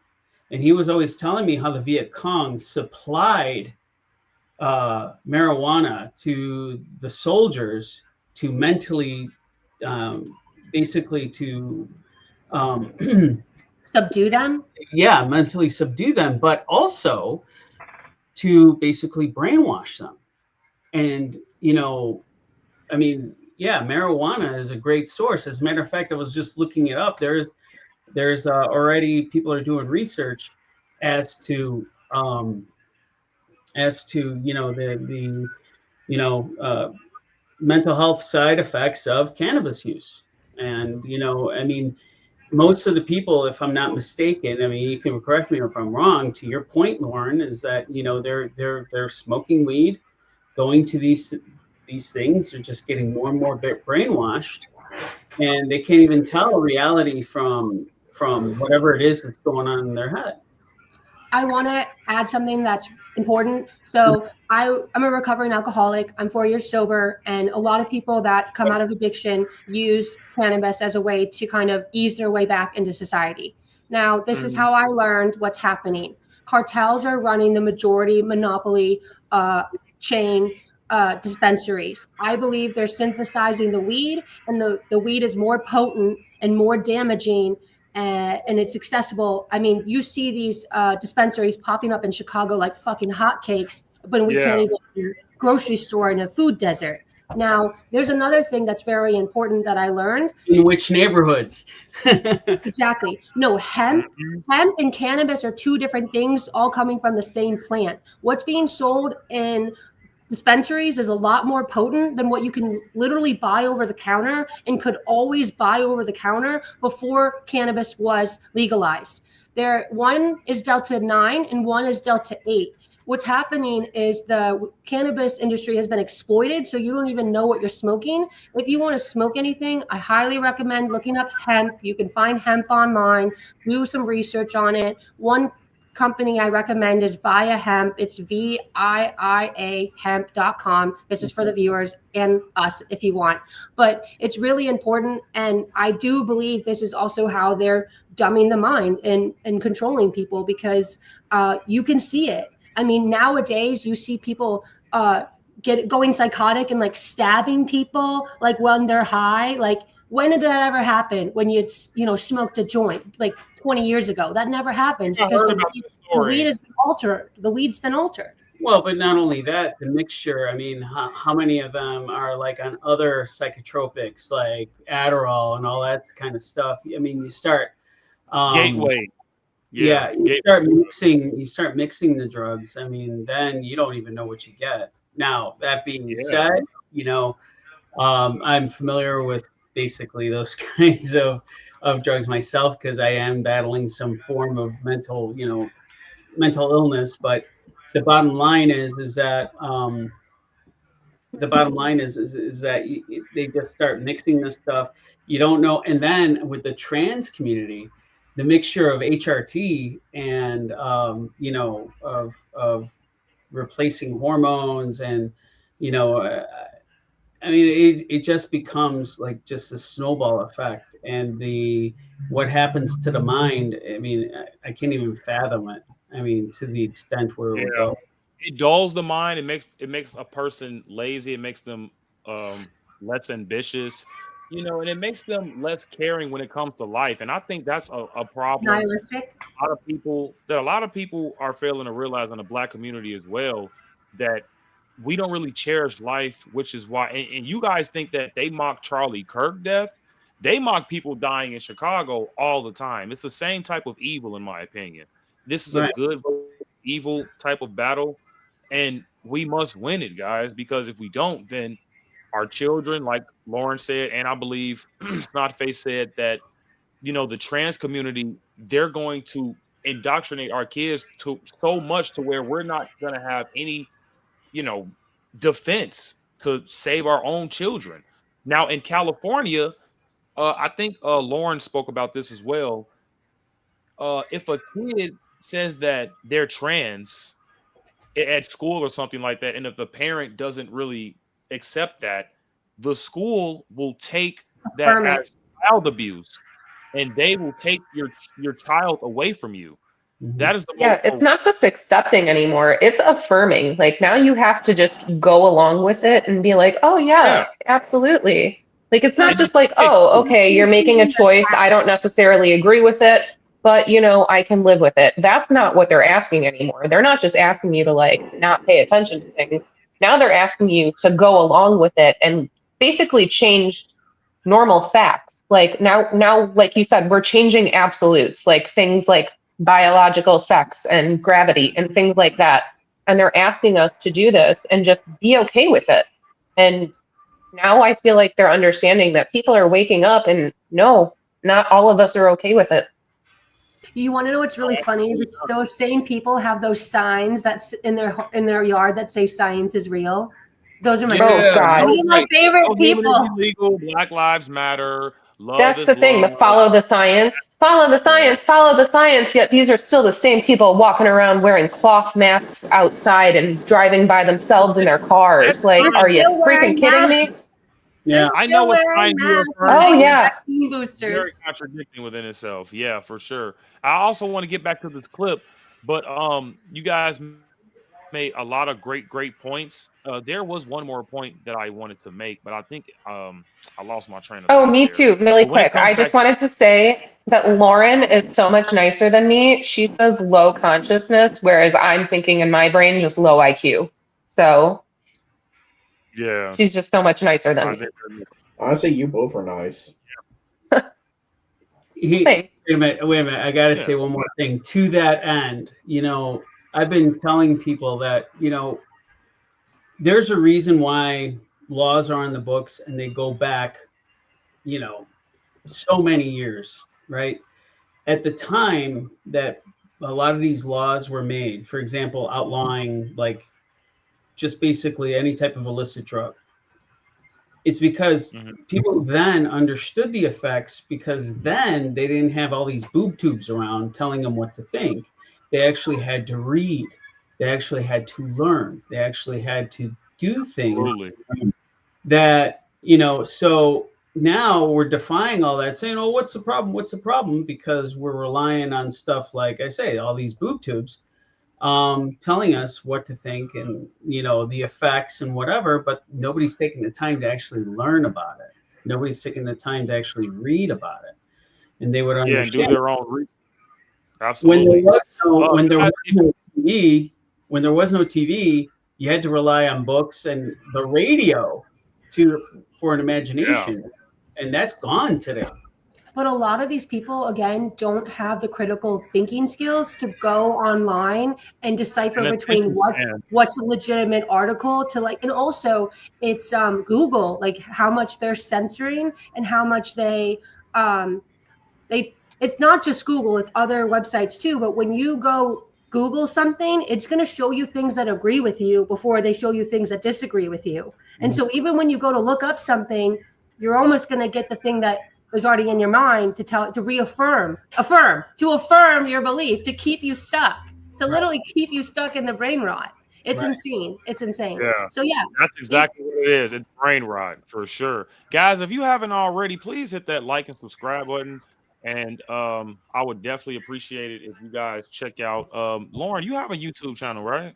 and he was always telling me how the Viet Cong supplied marijuana to the soldiers to mentally, basically to subdue them. Yeah, mentally subdue them, but also to basically brainwash them. And, you know, I mean, yeah, marijuana is a great source. As a matter of fact, I was just looking it up. There's already people are doing research as to you know the you know mental health side effects of cannabis use. And, you know, I mean, most of the people, if I'm not mistaken, I mean, you can correct me if I'm wrong, to your point, Lauren, is that, you know, they're smoking weed, going to these things, they're just getting more and more brainwashed, and they can't even tell reality from whatever it is that's going on in their head. I want to add something that's important. So I'm a recovering alcoholic. I'm 4 years sober, and a lot of people that come out of addiction use cannabis as a way to kind of ease their way back into society. Now, this is how I learned what's happening. Cartels are running the majority monopoly chain dispensaries. I believe they're synthesizing the weed, and the weed is more potent and more damaging, and it's accessible. I mean, you see these dispensaries popping up in Chicago like fucking hotcakes, but we can't even do a grocery store in a food desert. Now, there's another thing that's very important that I learned. In which neighborhoods? Exactly. No, hemp and cannabis are two different things, all coming from the same plant. What's being sold in dispensaries is a lot more potent than what you can literally buy over the counter and could always buy over the counter before cannabis was legalized. One is Delta 9 and one is Delta 8. What's happening is the cannabis industry has been exploited, so you don't even know what you're smoking. If you want to smoke anything, I highly recommend looking up hemp. You can find hemp online, do some research on it. One company I recommend is Via Hemp. It's VIIA hemp.com. This is for the viewers and us if you want. But it's really important, and I do believe this is also how they're dumbing the mind and controlling people, because you can see it. I mean, nowadays you see people going psychotic and like stabbing people like when they're high. Like, when did that ever happen? When you smoked a joint like 20 years ago? That never happened because the weed has been altered. The weed's been altered. Well, but not only that, the mixture. I mean, how many of them are like on other psychotropics like Adderall and all that kind of stuff? I mean, you start Gateway. You start mixing the drugs. I mean, then you don't even know what you get. Now, that being said, you know, I'm familiar with basically those kinds of drugs myself, because I am battling some form of mental illness. But the bottom line is that they just start mixing this stuff. You don't know. And then with the trans community, the mixture of HRT and of replacing hormones, and I mean, it just becomes like just a snowball effect. And what happens to the mind, I mean, I can't even fathom it. I mean, to the extent where we go. It dulls the mind. It makes a person lazy. It makes them less ambitious. and it makes them less caring when it comes to life. And I think that's a problem. Nihilistic. A lot of people are failing to realize in the Black community as well, that we don't really cherish life, which is why. And you guys think that they mock Charlie Kirk death. They mock people dying in Chicago all the time. It's the same type of evil, in my opinion. This is a Right. good evil type of battle, and we must win it, guys. Because if we don't, then our children, like Lauren said, and I believe Snotface said that the trans community, they're going to indoctrinate our kids to so much to where we're not going to have any you know defense to save our own children. Now in California, I think Lauren spoke about this as well. If a kid says that they're trans at school or something like that, and if the parent doesn't really accept that, the school will take that Affirm it. as child abuse, and they will take your child away from you. That is the Yeah, most it's not just accepting anymore, it's affirming. Like now you have to just go along with it and be like, oh yeah. yeah, absolutely. Like it's not And the just like, kids, oh, okay, you're making a choice. I don't necessarily agree with it, but I can live with it. That's not what they're asking anymore. They're not just asking you to like not pay attention to things. Now they're asking you to go along with it and basically change normal facts. Like now, like you said, we're changing absolutes, like things like biological sex and gravity and things like that. And they're asking us to do this and just be okay with it. And now I feel like they're understanding that people are waking up and no, not all of us are okay with it. You want to know what's really funny? Those same people have those signs that's in their yard that say science is real. Those are my Oh God. Those are my favorite No gambling people. is illegal. Black lives matter. Love That's is the thing, the love. follow the science, follow the science, follow the science. Yet these are still the same people walking around wearing cloth masks outside and driving by themselves in their cars. Like, They're are you still freaking wearing kidding me? masks. Yeah. I know Still what wearing sign you are masks. referring Oh to. yeah. Vaccine Very boosters. contradicting within itself. Yeah, for sure. I also want to get back to this clip, but you guys made a lot of great points. There was one more point that I wanted to make, but I think I lost my train of Oh, thought me there. too. Really But when it quick. comes I just back, wanted to say that Lauren is so much nicer than me. She says low consciousness, whereas I'm thinking in my brain just low IQ. So yeah, she's just so much nicer than I me. think Honestly, you both are nice. Thanks. Wait a minute. I got to Yeah. say one more thing to that end. I've been telling people that, there's a reason why laws are on the books and they go back, so many years, right? At the time that a lot of these laws were made, for example, outlawing like just basically any type of illicit drug, it's because people then understood the effects, because then they didn't have all these boob tubes around telling them what to think. They actually had to read. They actually had to learn. They actually had to do things absolutely. that, so now we're defying all that, saying, oh, what's the problem? What's the problem? Because we're relying on stuff like I say, all these boob tubes telling us what to think and the effects and whatever, but nobody's taking the time to actually learn about it. Nobody's taking the time to actually read about it, and they would Yeah, and do understand. their own research. Absolutely. When there was no TV, you had to rely on books and the radio for an imagination, and that's gone today. But a lot of these people, again, don't have the critical thinking skills to go online and decipher And between attention what's a legitimate article to like, and also it's Google, like how much they're censoring and how much it's not just Google, it's other websites too. But when you go Google something, it's going to show you things that agree with you before they show you things that disagree with you. And so even when you go to look up something, you're almost going to get the thing that was already in your mind to reaffirm, affirm your belief, to keep you stuck, to literally keep you stuck in the brain rot. It's insane. It's insane. Yeah. So yeah, that's exactly what it is. It's brain rot for sure. Guys, if you haven't already, please hit that like and subscribe button. And I would definitely appreciate it if you guys check out Lauren, you have a YouTube channel, right?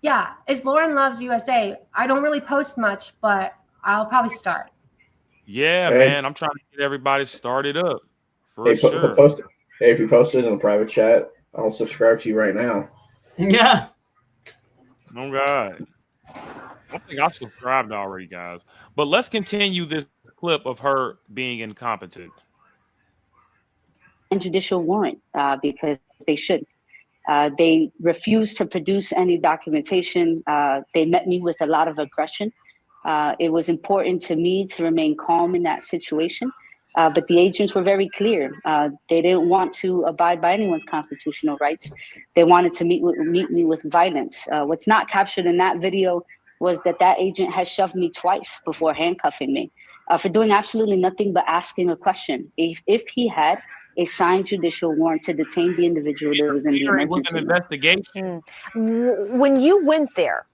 Yeah, it's Lauren Loves USA. I don't really post much, but I'll probably start. Yeah, Hey, man. I'm trying to get everybody started up for hey, sure. post it. Hey, if you post it in a private chat, I'll subscribe to you right now. Yeah. Oh God. I think I subscribed already, guys. But let's continue this clip of her being incompetent. And judicial warrant because they should. They refused to produce any documentation. They met me with a lot of aggression. It was important to me to remain calm in that situation. But the agents were very clear. They didn't want to abide by anyone's constitutional rights. They wanted to meet me with violence. What's not captured in that video was that agent has shoved me twice before handcuffing me for doing absolutely nothing but asking a question. If he had a signed judicial warrant to detain the individual that was in the Interfering with emergency an room. investigation. When you went there,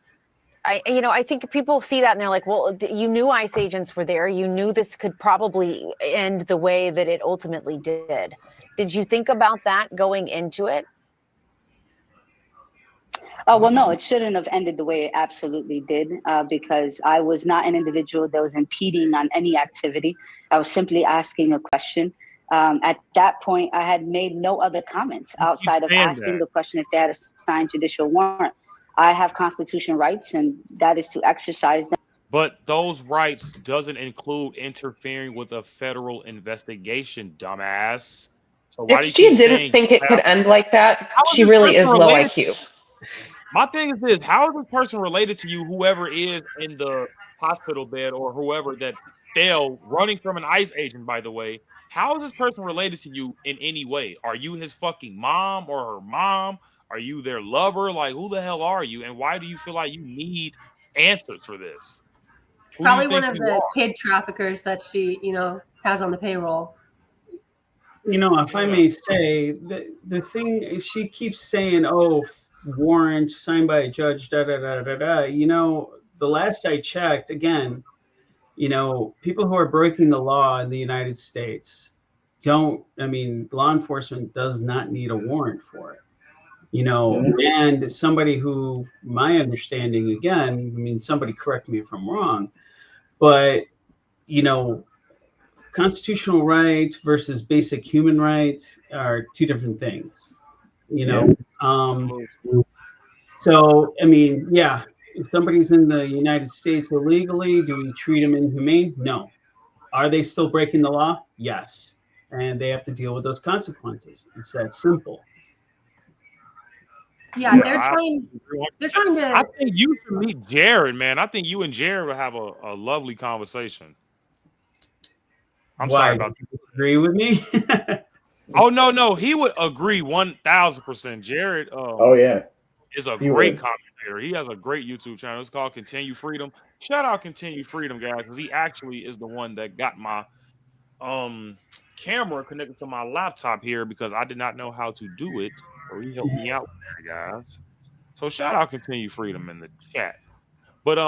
I think people see that and they're like, well, you knew ICE agents were there. You knew this could probably end the way that it ultimately did. Did you think about that going into it? Well, no, it shouldn't have ended the way it absolutely did because I was not an individual that was impeding on any activity. I was simply asking a question. At that point, I had made no other comments outside of asking the question if they had a signed judicial warrant. I have constitutional rights, and that is to exercise them. But those rights doesn't include interfering with a federal investigation, dumbass. So why If do you she keep didn't saying think it could end like that, how she this really person is low related? IQ. My thing is this: how is this person related to you? Whoever is in the hospital bed or whoever that fell running from an ICE agent, by the way, how is this person related to you in any way? Are you his fucking mom or her mom? Are you their lover? Like, who the hell are you? And why do you feel like you need answers for this? Who do Probably you one think of you the are? kid traffickers that she, has on the payroll. If I may say, the thing she keeps saying, "Oh, warrant signed by a judge," da da da da da. The last I checked, again, people who are breaking the law in the United States don't. I mean, law enforcement does not need a warrant for it. And somebody who, my understanding, again, I mean, somebody correct me if I'm wrong, but constitutional rights versus basic human rights are two different things. So I mean, yeah, if somebody's in the United States illegally, do we treat them inhumane? No. Are they still breaking the law? Yes, and they have to deal with those consequences. It's that simple. Yeah, they're trying to. I think you should meet Jared, man. I think you and Jared will have a lovely conversation. I'm sorry about that. Agree with me? Oh no, he would agree 1,000%. Jared, is a great commentator. He has a great YouTube channel. It's called Continue Freedom. Shout out Continue Freedom, guys, because he actually is the one that got my camera connected to my laptop here because I did not know how to do it. So he helped me out with that, guys. So shout out Continue Freedom in the chat. But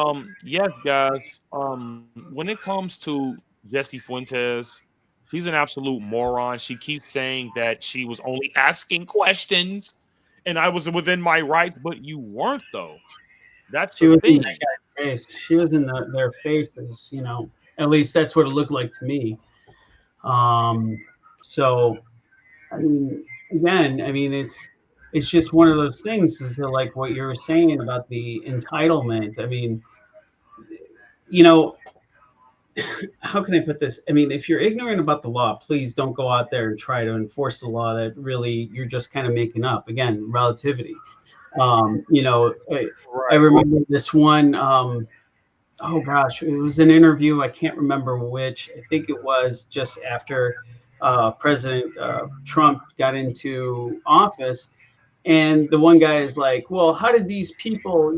yes, guys, when it comes to Jessie Fuentes, she's an absolute moron. She keeps saying that she was only asking questions and I was within my rights, but you weren't though. That's she the was thing. in that guy's face. She was in their faces, At least that's what it looked like to me. So I mean, again, I mean it's just one of those things is like what you were saying about the entitlement. I mean, how can I put this? I mean, if you're ignorant about the law, please don't go out there and try to enforce the law that really you're just kind of making up. Again, relativity. I remember this one. Oh gosh, it was an interview. I can't remember which. I think it was just after President Trump got into office. And the one guy is like, well, how did these people,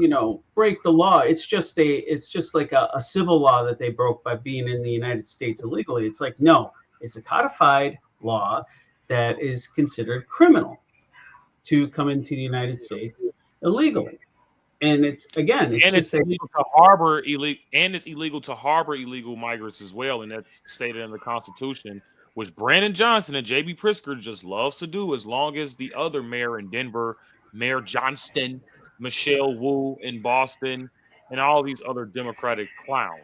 break the law? It's just like a civil law that they broke by being in the United States illegally. It's like, no, it's a codified law that is considered criminal to come into the United States illegally. And it's illegal to harbor illegal, and it's illegal to harbor illegal migrants as well, and that's stated in the Constitution, which Brandon Johnson and J.B. Pritzker just loves to do, as long as the other mayor in Denver, Mayor Johnston, Michelle Wu in Boston, and all these other Democratic clowns.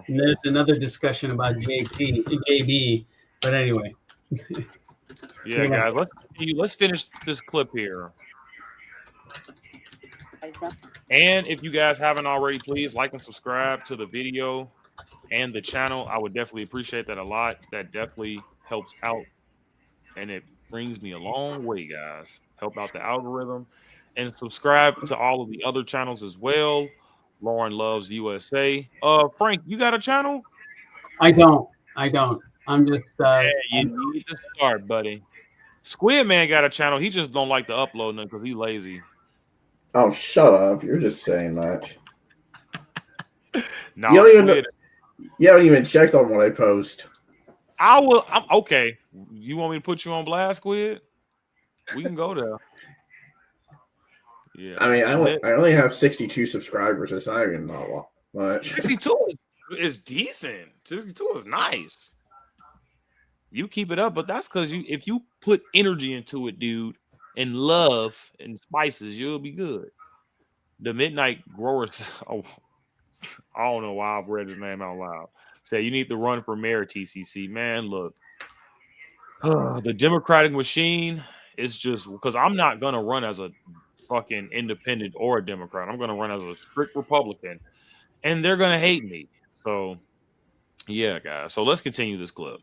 And there's another discussion about JB. But anyway. Yeah, guys, let's finish this clip here. And if you guys haven't already, please like and subscribe to the video and the channel. I would definitely appreciate that a lot. That definitely helps out, and it brings me a long way, guys. Help out the algorithm, and subscribe to all of the other channels as well. Lauren Loves USA. Frank, you got a channel? I don't. I'm just. You need to start, buddy. Squid Man got a channel. He just don't like to upload them because he's lazy. Oh, shut up! You're just saying that. No, you haven't even checked on what I post. I'm okay. You want me to put you on blast, Squid? We can go there. Yeah. I mean, I only have 62 subscribers. It's not even that much. 62 is decent. 62 is nice. You keep it up, but that's because if you put energy into it, dude, and love and spices, you'll be good. The Midnight Growers. Oh, I don't know why I've read his name out loud. Say you need to run for mayor, T.C.C. Man, look, the Democratic machine is just because I'm not gonna run as a fucking independent or a Democrat. I'm gonna run as a strict Republican, and they're gonna hate me. So, yeah, guys. So let's continue this clip.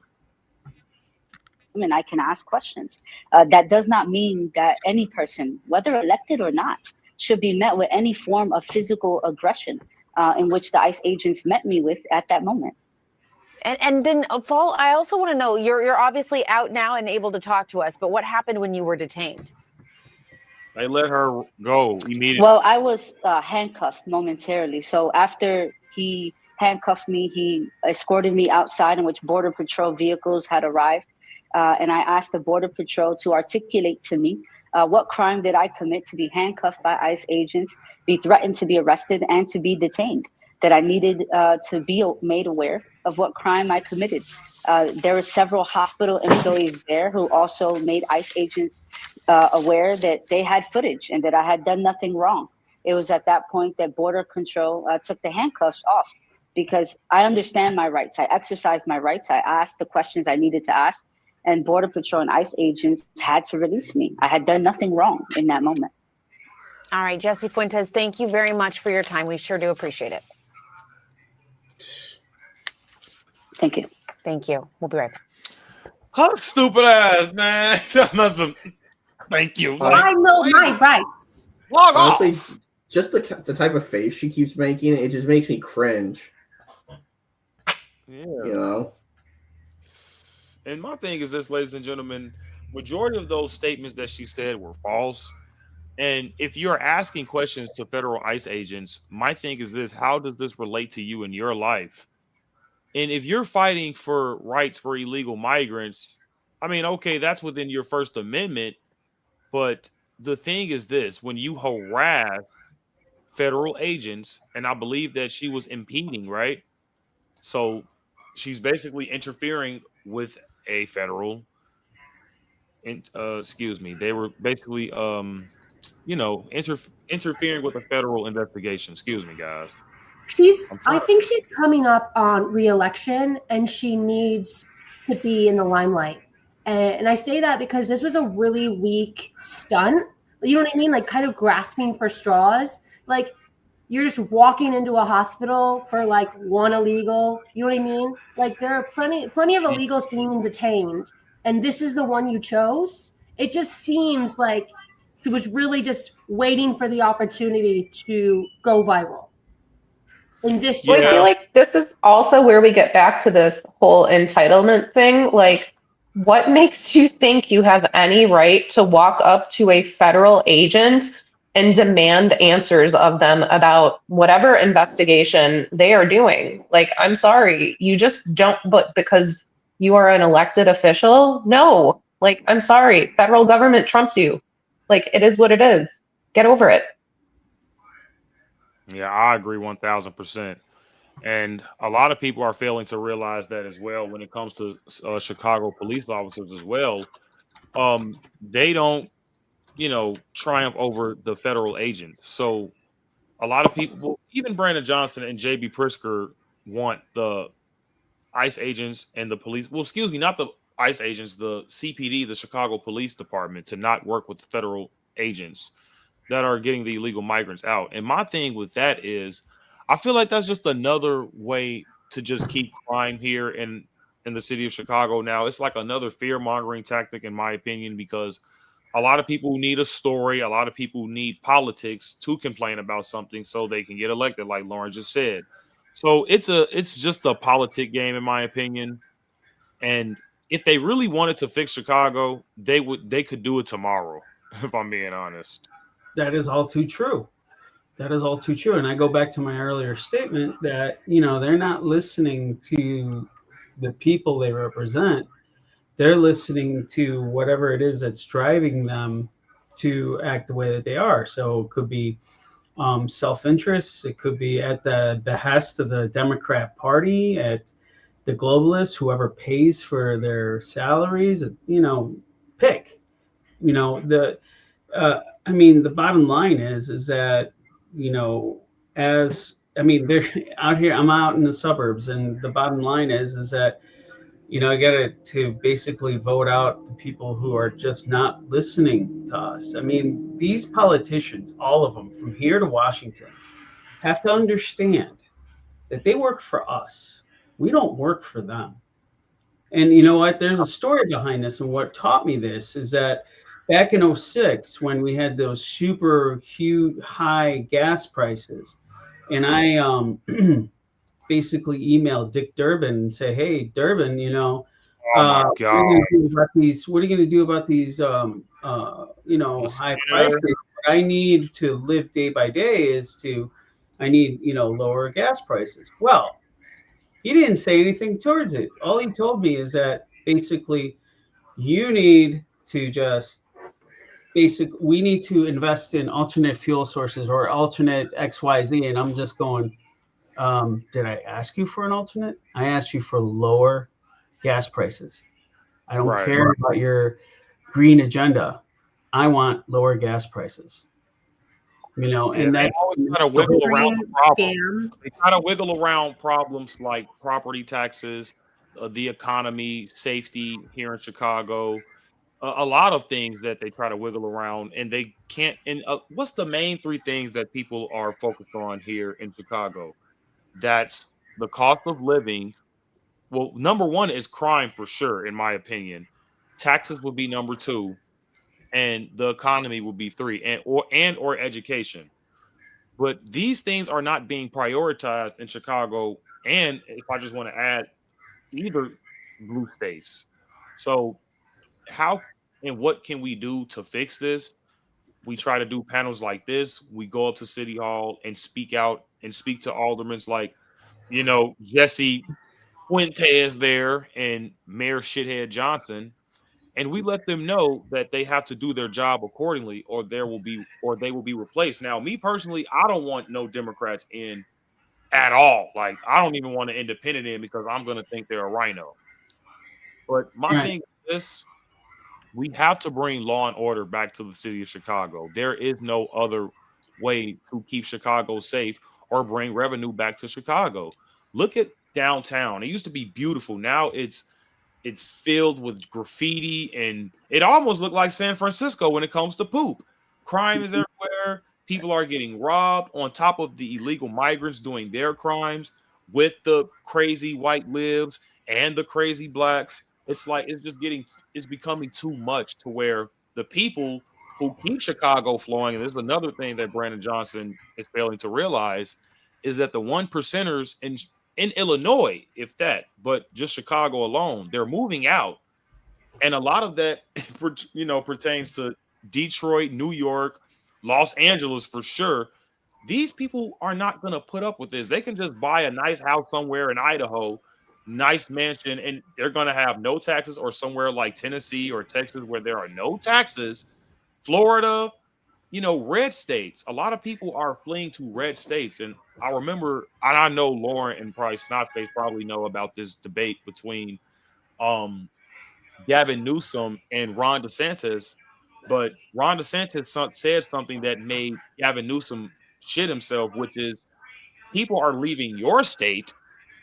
And I can ask questions. That does not mean that any person, whether elected or not, should be met with any form of physical aggression in which the ICE agents met me with at that moment. And then, Paul, I also want to know, you're obviously out now and able to talk to us, but what happened when you were detained? They let her go immediately. Well, I was handcuffed momentarily. So after he handcuffed me, he escorted me outside in which Border Patrol vehicles had arrived. And I asked the Border Patrol to articulate to me what crime did I commit to be handcuffed by ICE agents, be threatened to be arrested, and to be detained, that I needed to be made aware of what crime I committed. There were several hospital employees there who also made ICE agents aware that they had footage and that I had done nothing wrong. It was at that point that Border Control took the handcuffs off because I understand my rights. I exercised my rights. I asked the questions I needed to ask. And Border Patrol and ICE agents had to release me. I had done nothing wrong in that moment. All right, Jessie Fuentes, thank you very much for your time. We sure do appreciate it. Thank you. Thank you. We'll be right back. Huh, stupid ass, man. Thank you. I know my rights. Honestly, just the type of face she keeps making, it just makes me cringe. Yeah. You know? And my thing is this, ladies and gentlemen, majority of those statements that she said were false. And if you're asking questions to federal ICE agents, my thing is this: how does this relate to you in your life? And if you're fighting for rights for illegal migrants, I mean, okay, that's within your First Amendment. But the thing is this: when you harass federal agents, and I believe that she was impeding, right? So she's basically interfering with a federal, they were basically, interfering with a federal investigation. Excuse me, guys. I think she's coming up on re-election and she needs to be in the limelight. And I say that because this was a really weak stunt. You know what I mean? Like kind of grasping for straws. Like you're just walking into a hospital for like one illegal. You know what I mean? Like there are plenty of illegals being detained, and this is the one you chose. It just seems like she was really just waiting for the opportunity to go viral. In this, I feel like this is also where we get back to this whole entitlement thing. Like, what makes you think you have any right to walk up to a federal agent and demand answers of them about whatever investigation they are doing? Like, I'm sorry, you just don't, but because you are an elected official? No, like, I'm sorry, federal government trumps you. Like, it is what it is. Get over it. Yeah, I agree 1000%. And a lot of people are failing to realize that as well when it comes to Chicago police officers as well. They don't, triumph over the federal agents. So a lot of people, even Brandon Johnson and J.B. Pritzker, want the ICE agents and the police. Well, excuse me, not the ICE agents, the CPD, the Chicago Police Department, to not work with the federal agents that are getting the illegal migrants out. And my thing with that is, I feel like that's just another way to just keep crime here in the city of Chicago. Now, it's like another fear mongering tactic, in my opinion, because a lot of people need a story. A lot of people need politics to complain about something so they can get elected, like Lauren just said. So it's just a politic game, in my opinion. And if they really wanted to fix Chicago, they could do it tomorrow, if I'm being honest. That is all too true. That is all too true. And I go back to my earlier statement that, they're not listening to the people they represent. They're listening to whatever it is that's driving them to act the way that they are. So it could be self-interest. It could be at the behest of the Democrat Party, at the globalists, whoever pays for their salaries. Pick. The the bottom line is that they're out here. I'm out in the suburbs, and the bottom line is that I got to basically vote out the people who are just not listening to us. These politicians, all of them, from here to Washington, have to understand that they work for us. We don't work for them. And you know what? There's a story behind this. And what taught me this is that back in 06, when we had those super huge high gas prices, and I basically emailed Dick Durbin and say, "Hey, Durbin, Oh my what God. are you going to do about these? What are you going to do about these, high prices? What I need to live day by day I need, lower gas prices." Well, he didn't say anything towards it. All he told me is that basically you need to we need to invest in alternate fuel sources or alternate XYZ. And I'm just going, did I ask you for an alternate? I asked you for lower gas prices. I don't care about your green agenda. I want lower gas prices. And they that's always try to wiggle around the problem. They try to wiggle around problems like property taxes, the economy, safety here in Chicago, a lot of things that they try to wiggle around, and they can't. And what's the main three things that people are focused on here in Chicago? That's the cost of living. Well, number one is crime for sure, in my opinion. Taxes would be number two, and the economy would be three, and or education. But these things are not being prioritized in Chicago. And if I just want to add, either blue states. So how and what can we do to fix this? We try to do panels like this. We go up to City Hall and speak out and speak to aldermen like, Jessie Fuentes there and Mayor Shithead Johnson, and we let them know that they have to do their job accordingly, or they will be replaced. Now, me personally, I don't want no Democrats in at all. Like, I don't even want an independent in because I'm going to think they're a rhino. But my thing is this: we have to bring law and order back to the city of Chicago. There is no other way to keep Chicago safe or bring revenue back to Chicago. Look at downtown. It used to be beautiful. Now it's filled with graffiti, and it almost looked like San Francisco when it comes to poop. Crime is everywhere. People are getting robbed on top of the illegal migrants doing their crimes with the crazy white libs and the crazy blacks. It's like it's becoming too much to where the people who keep Chicago flowing, and this is another thing that Brandon Johnson is failing to realize, is that the one percenters in Illinois, if that, but just Chicago alone, they're moving out. And a lot of that, pertains to Detroit, New York, Los Angeles for sure. These people are not going to put up with this. They can just buy a nice house somewhere in Idaho, nice mansion, and they're going to have no taxes, or somewhere like Tennessee or Texas where there are no taxes. Florida, red states. A lot of people are fleeing to red states. And I remember, and I know Lauren and probably Snotface probably know about this debate between Gavin Newsom and Ron DeSantis. But Ron DeSantis said something that made Gavin Newsom shit himself, which is people are leaving your state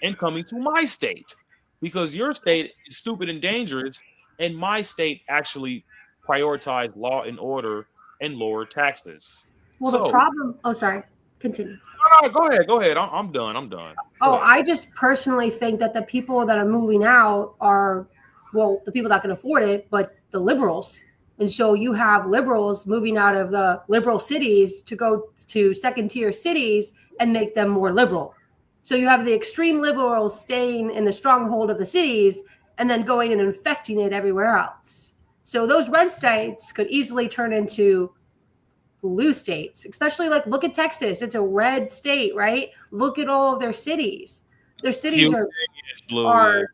and coming to my state because your state is stupid and dangerous, and my state actually prioritized law and order and lower taxes. Well, So, the problem. Oh, sorry. Continue. no, go ahead. I'm done. I'm done. Oh, I just personally think that the people that are moving out are, well, the people that can afford it, but the liberals. And so you have liberals moving out of the liberal cities to go to second tier cities and make them more liberal. So you have the extreme liberals staying in the stronghold of the cities and then going and infecting it everywhere else. So those red states could easily turn into blue states, especially like look at Texas. It's a red state, right? Look at all of their cities. Their cities are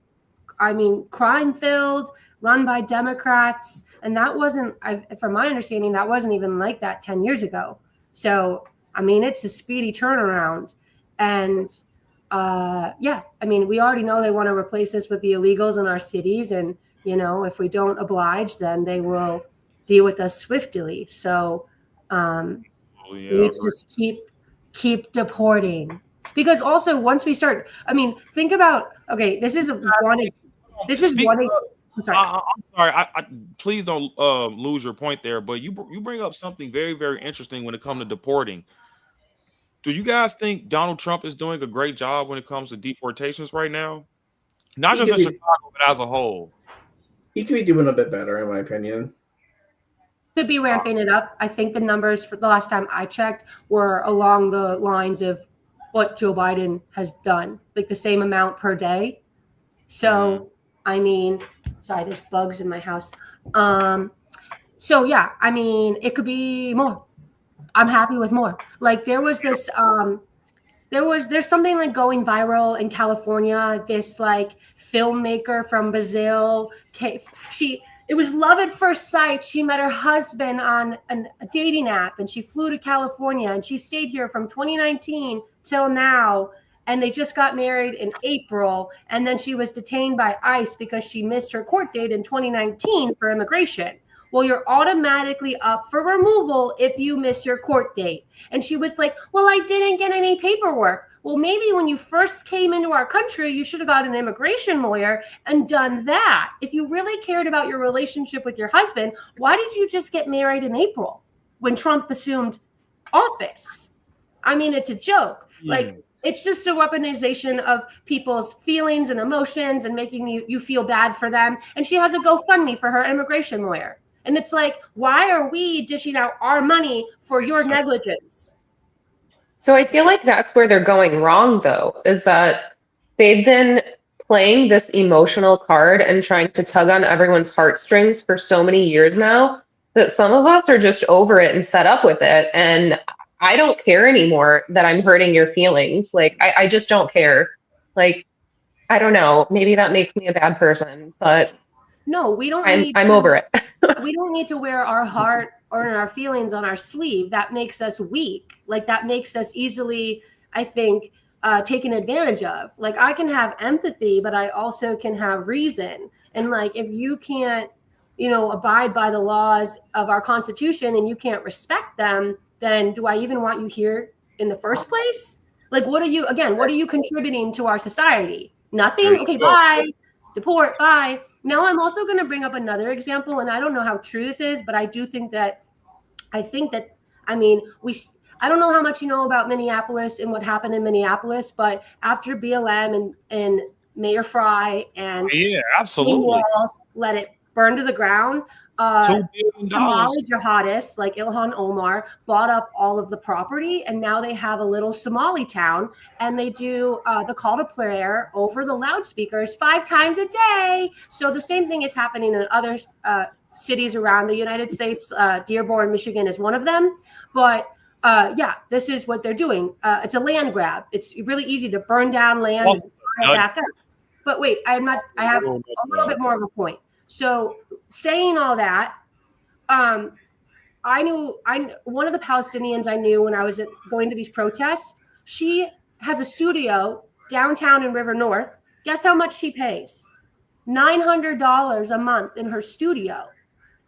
I mean, crime filled, run by Democrats. And that wasn't, from my understanding, that wasn't even like that 10 years ago. So, I mean, it's a speedy turnaround. And yeah, I mean, we already know they want to replace us with the illegals in our cities. And, you know, if we don't oblige, then they will deal with us swiftly. So we need to just keep deporting. Because also once we start, I mean, think about, okay, this is one. I'm sorry. I'm sorry. I please don't lose your point there. But you bring up something very, very interesting when it comes to deporting. Do you guys think Donald Trump is doing a great job when it comes to deportations right now? Not just in Chicago, but as a whole. He could be doing a bit better, in my opinion. Could be ramping it up. I think the numbers for the last time I checked were along the lines of what Joe Biden has done, like the same amount per day. So, I mean, sorry, there's bugs in my house. So yeah, I mean, it could be more. I'm happy with more. Like there was this, there's something like going viral in California. This like filmmaker from Brazil, it was love at first sight. She met her husband on a dating app and she flew to California and she stayed here from 2019 till now. And they just got married in April. And then she was detained by ICE because she missed her court date in 2019 for immigration. Well, you're automatically up for removal if you miss your court date. And she was like, well, I didn't get any paperwork. Well, maybe when you first came into our country, you should have got an immigration lawyer and done that. If you really cared about your relationship with your husband, why did you just get married in April when Trump assumed office? I mean, it's a joke. Like, it's just a weaponization of people's feelings and emotions and making you feel bad for them. And she has a GoFundMe for her immigration lawyer. And it's like, why are we dishing out our money for your negligence? So I feel like that's where they're going wrong, though, is that they've been playing this emotional card and trying to tug on everyone's heartstrings for so many years now that some of us are just over it and fed up with it. And I don't care anymore that I'm hurting your feelings. Like, I just don't care. Like, I don't know. Maybe that makes me a bad person, but no, we don't. I'm over it. We don't need to wear our heart or our feelings on our sleeve. That makes us weak. Like that makes us easily, I think, taken advantage of. Like I can have empathy, but I also can have reason. And like if you can't, abide by the laws of our Constitution and you can't respect them, then do I even want you here in the first place? Like what are you contributing to our society? Nothing? Okay, bye. Deport, bye. Now I'm also going to bring up another example, and I don't know how true this is, but I don't know how much you know about Minneapolis and what happened in Minneapolis, but after BLM and Mayor Fry and absolutely let it burn to the ground, Somali jihadists like Ilhan Omar bought up all of the property, and now they have a little Somali town, and they do the call to prayer over the loudspeakers 5 times a day. So the same thing is happening in other cities around the United States. Dearborn, Michigan is one of them. But this is what they're doing. It's a land grab. It's really easy to burn down land and burn it back up. But wait, I have a little bit more of a point. So saying all that, one of the Palestinians I knew when I was going to these protests, she has a studio downtown in River North. Guess how much she pays? $900 a month in her studio.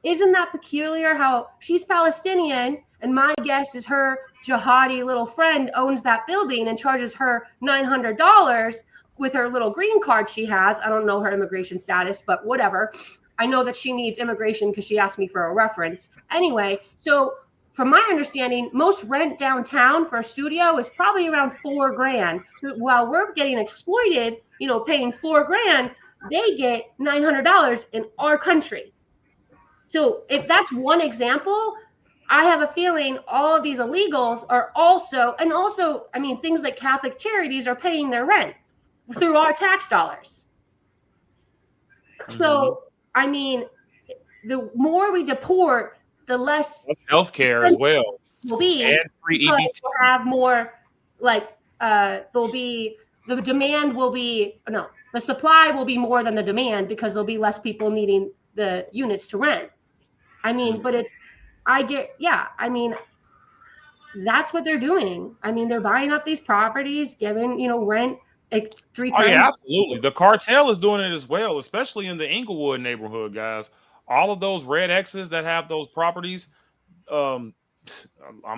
Isn't that peculiar how she's Palestinian and my guess is her jihadi little friend owns that building and charges her $900 with her little green card she has, I don't know her immigration status, but whatever. I know that she needs immigration because she asked me for a reference. Anyway, so from my understanding, most rent downtown for a studio is probably around $4,000. So while we're getting exploited, paying $4,000, they get $900 in our country. So if that's one example, I have a feeling all of these illegals are also, I mean, things like Catholic charities are paying their rent through our tax dollars. So, I mean, the more we deport, the less healthcare as well. Will be and free EBT. We'll have more, like, there'll be, the demand will be, no, the supply will be more than the demand because there'll be less people needing the units to rent. I mean, but I mean, that's what they're doing. I mean, they're buying up these properties, giving, rent like 3 times. Oh, yeah, absolutely. The cartel is doing it as well, especially in the Inglewood neighborhood, guys. All of those red X's that have those properties, I'm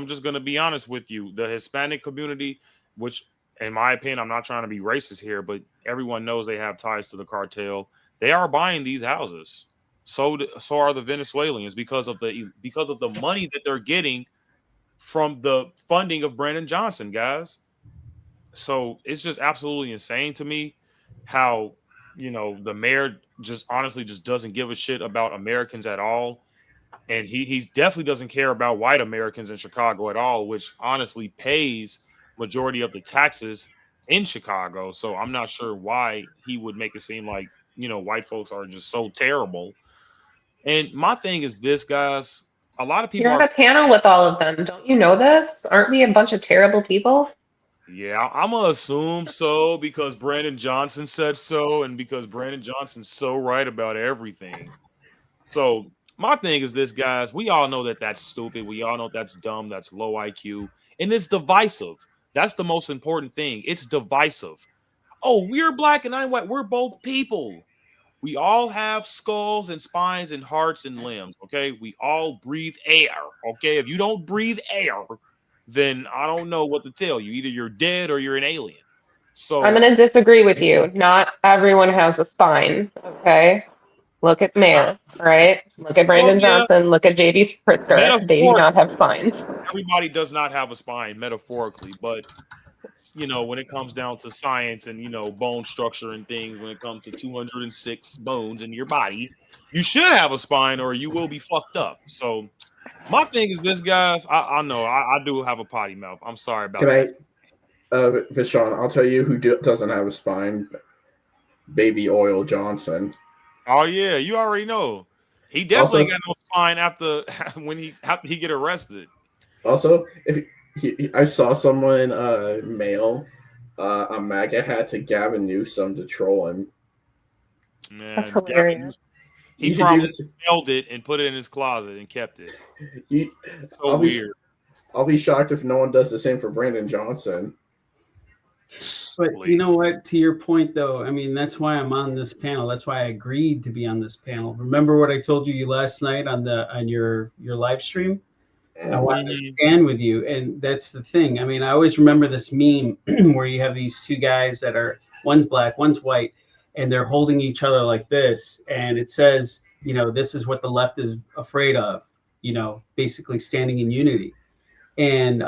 just going to be honest with you. The Hispanic community, which in my opinion, I'm not trying to be racist here, but everyone knows they have ties to the cartel. They are buying these houses. So are the Venezuelans because of the money that they're getting from the funding of Brandon Johnson, guys. So it's just absolutely insane to me how, the mayor just honestly just doesn't give a shit about Americans at all. And he definitely doesn't care about white Americans in Chicago at all, which honestly pays majority of the taxes in Chicago. So I'm not sure why he would make it seem like, white folks are just so terrible. And my thing is this, guys, a lot of people You're on a panel with all of them. Don't you know this? Aren't we a bunch of terrible people? Yeah, I'm going to assume so because Brandon Johnson said so and because Brandon Johnson's so right about everything. So my thing is this, guys, we all know that that's stupid. We all know that's dumb. That's low IQ. And it's divisive. That's the most important thing. It's divisive. Oh, we're black and I'm white. We're both people. We all have skulls and spines and hearts and limbs, okay? We all breathe air, okay? If you don't breathe air, then I don't know what to tell you. Either you're dead or you're an alien. So I'm going to disagree with you. Not everyone has a spine, okay? Look at Mayor, all right? Look at Brandon Johnson. Look at J.B. Pritzker. They do not have spines. Everybody does not have a spine, metaphorically, but when it comes down to science and bone structure and things, when it comes to 206 bones in your body, you should have a spine or you will be fucked up. So my thing is this, guys. I know I do have a potty mouth. I'm sorry about that. Vishon, I'll tell you who doesn't have a spine. Baby Oil Johnson. Oh yeah, you already know. He definitely ain't got no spine after he get arrested. Also, I saw someone mail a MAGA hat to Gavin Newsom to troll him. Man, that's hilarious. He probably mailed it and put it in his closet and kept it. So weird. I'll be shocked if no one does the same for Brandon Johnson. But you know what? To your point, though, I mean, that's why I'm on this panel. That's why I agreed to be on this panel. Remember what I told you last night on your live stream? I wanted to stand with you, and that's the thing. I mean, I always remember this meme where you have these two guys that are, one's black, one's white, and they're holding each other like this, and it says, this is what the left is afraid of, basically standing in unity. And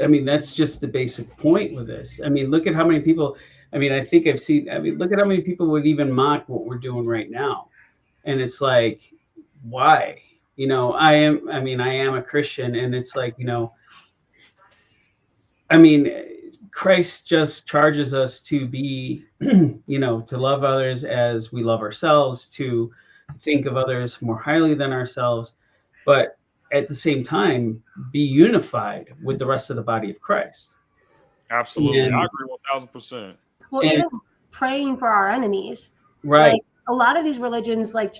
I mean, that's just the basic point with this. I mean, look at how many people, look at how many people would even mock what we're doing right now. And it's like, why? I am a Christian, and it's like, Christ just charges us to be, to love others as we love ourselves, to think of others more highly than ourselves, but at the same time, be unified with the rest of the body of Christ. Absolutely. I agree 1,000%. Well, even praying for our enemies. Right. Like, a lot of these religions, like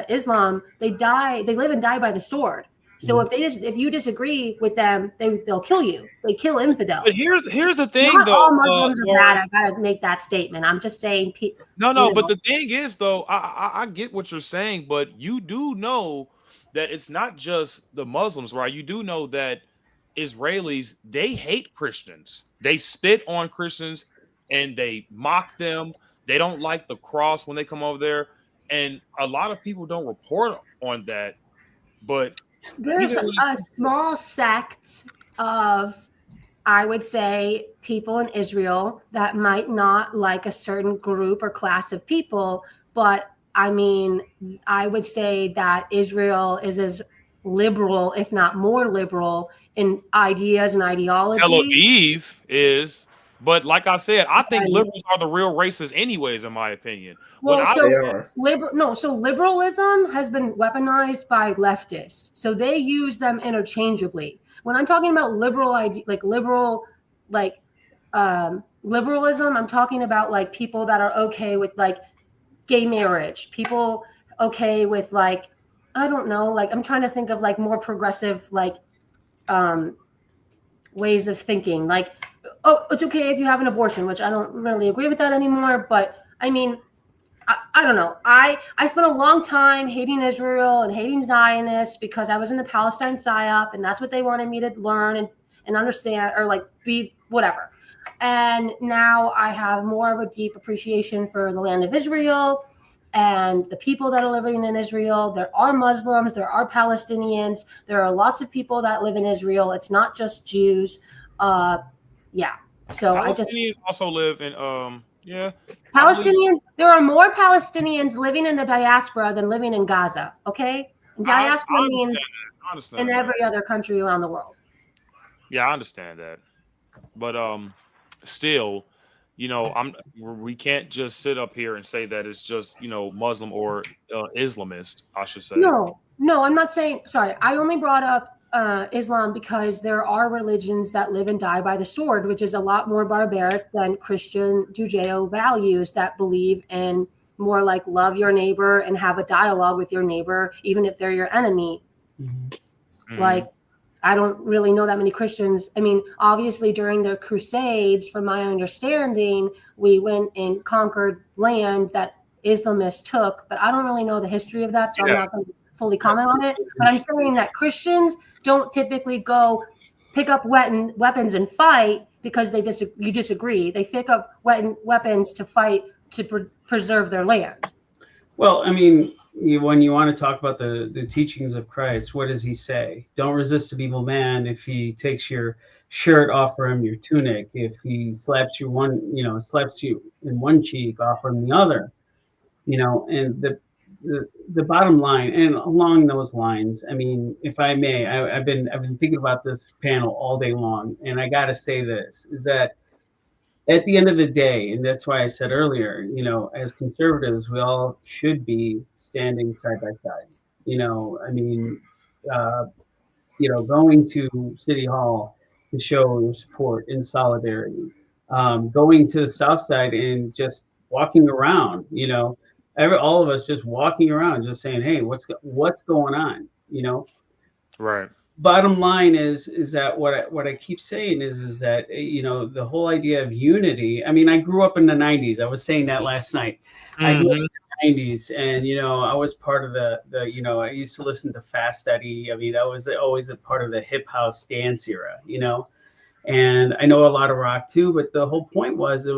Islam, they live and die by the sword. So if you disagree with them, they'll kill you. They kill infidels. But here's the thing, Not though. all Muslims are bad. I gotta make that statement. I'm just saying. No. But the thing is, though, I get what you're saying, but you do know that it's not just the Muslims, right? You do know that Israelis, they hate Christians. They spit on Christians. They hate Christians. They hate Muslims. They hate everybody. So it's like, and they mock them. They don't like the cross when they come over there, and a lot of people don't report on that. But there's a small sect of, I would say, people in Israel that might not like a certain group or class of people. But I mean, I would say that Israel is as liberal, if not more liberal, in ideas and ideology. Tel Aviv is, but like I said, I think liberals are the real racists, anyways, in my opinion. Well, They are. so liberalism has been weaponized by leftists, so they use them interchangeably. When I'm talking about liberalism, I'm talking about like people that are okay with like gay marriage, people okay with like, I don't know, like I'm trying to think of like more progressive like ways of thinking, like, oh, it's okay if you have an abortion, which I don't really agree with that anymore. But I mean, I don't know. I spent a long time hating Israel and hating Zionists because I was in the Palestine PSYOP, and that's what they wanted me to learn and understand, or like be whatever. And now I have more of a deep appreciation for the land of Israel and the people that are living in Israel. There are Muslims, there are Palestinians, there are lots of people that live in Israel. It's not just Jews. Yeah. So Palestinians also live in Palestinians, there are more Palestinians living in the diaspora than living in Gaza. Okay? And diaspora means in every other country around the world. Yeah, I understand that. But still, you know, we can't just sit up here and say that it's just, you know, Muslim or Islamist, I should say. No, I'm not saying, sorry. I only brought up Islam because there are religions that live and die by the sword, which is a lot more barbaric than Christian Judeo values that believe in more like love your neighbor and have a dialogue with your neighbor, even if they're your enemy. Mm-hmm. Like, I don't really know that many Christians. I mean, obviously during the Crusades, from my understanding, we went and conquered land that Islamists took, but I don't really know the history of that, so I'm not going to fully comment on it. But I'm saying that Christians don't typically go pick up weapons and fight because you disagree. They pick up weapons to fight to preserve their land. Well, I mean, when you want to talk about the teachings of Christ, what does he say? Don't resist an evil man. If he takes your shirt, offer him your tunic. If he slaps you in one cheek, offer him the other. You know, and the bottom line, and along those lines, I mean, if I may, I've been thinking about this panel all day long, and I got to say this, is that at the end of the day, and that's why I said earlier, you know, as conservatives, we all should be standing side by side. You know, I mean, you know, going to City Hall to show your support in solidarity, going to the South Side and just walking around, you know, all of us just walking around, just saying, hey, what's going on, you know? Right. Bottom line is that what I keep saying is that, you know, the whole idea of unity. I mean, I grew up in the 90s. I was saying that last night. Mm-hmm. I grew up in the 90s, and, you know, I was part of the, you know, I used to listen to Fast Eddie. I mean, that was always a part of the hip house dance era, you know, and I know a lot of rock too, but the whole point was, I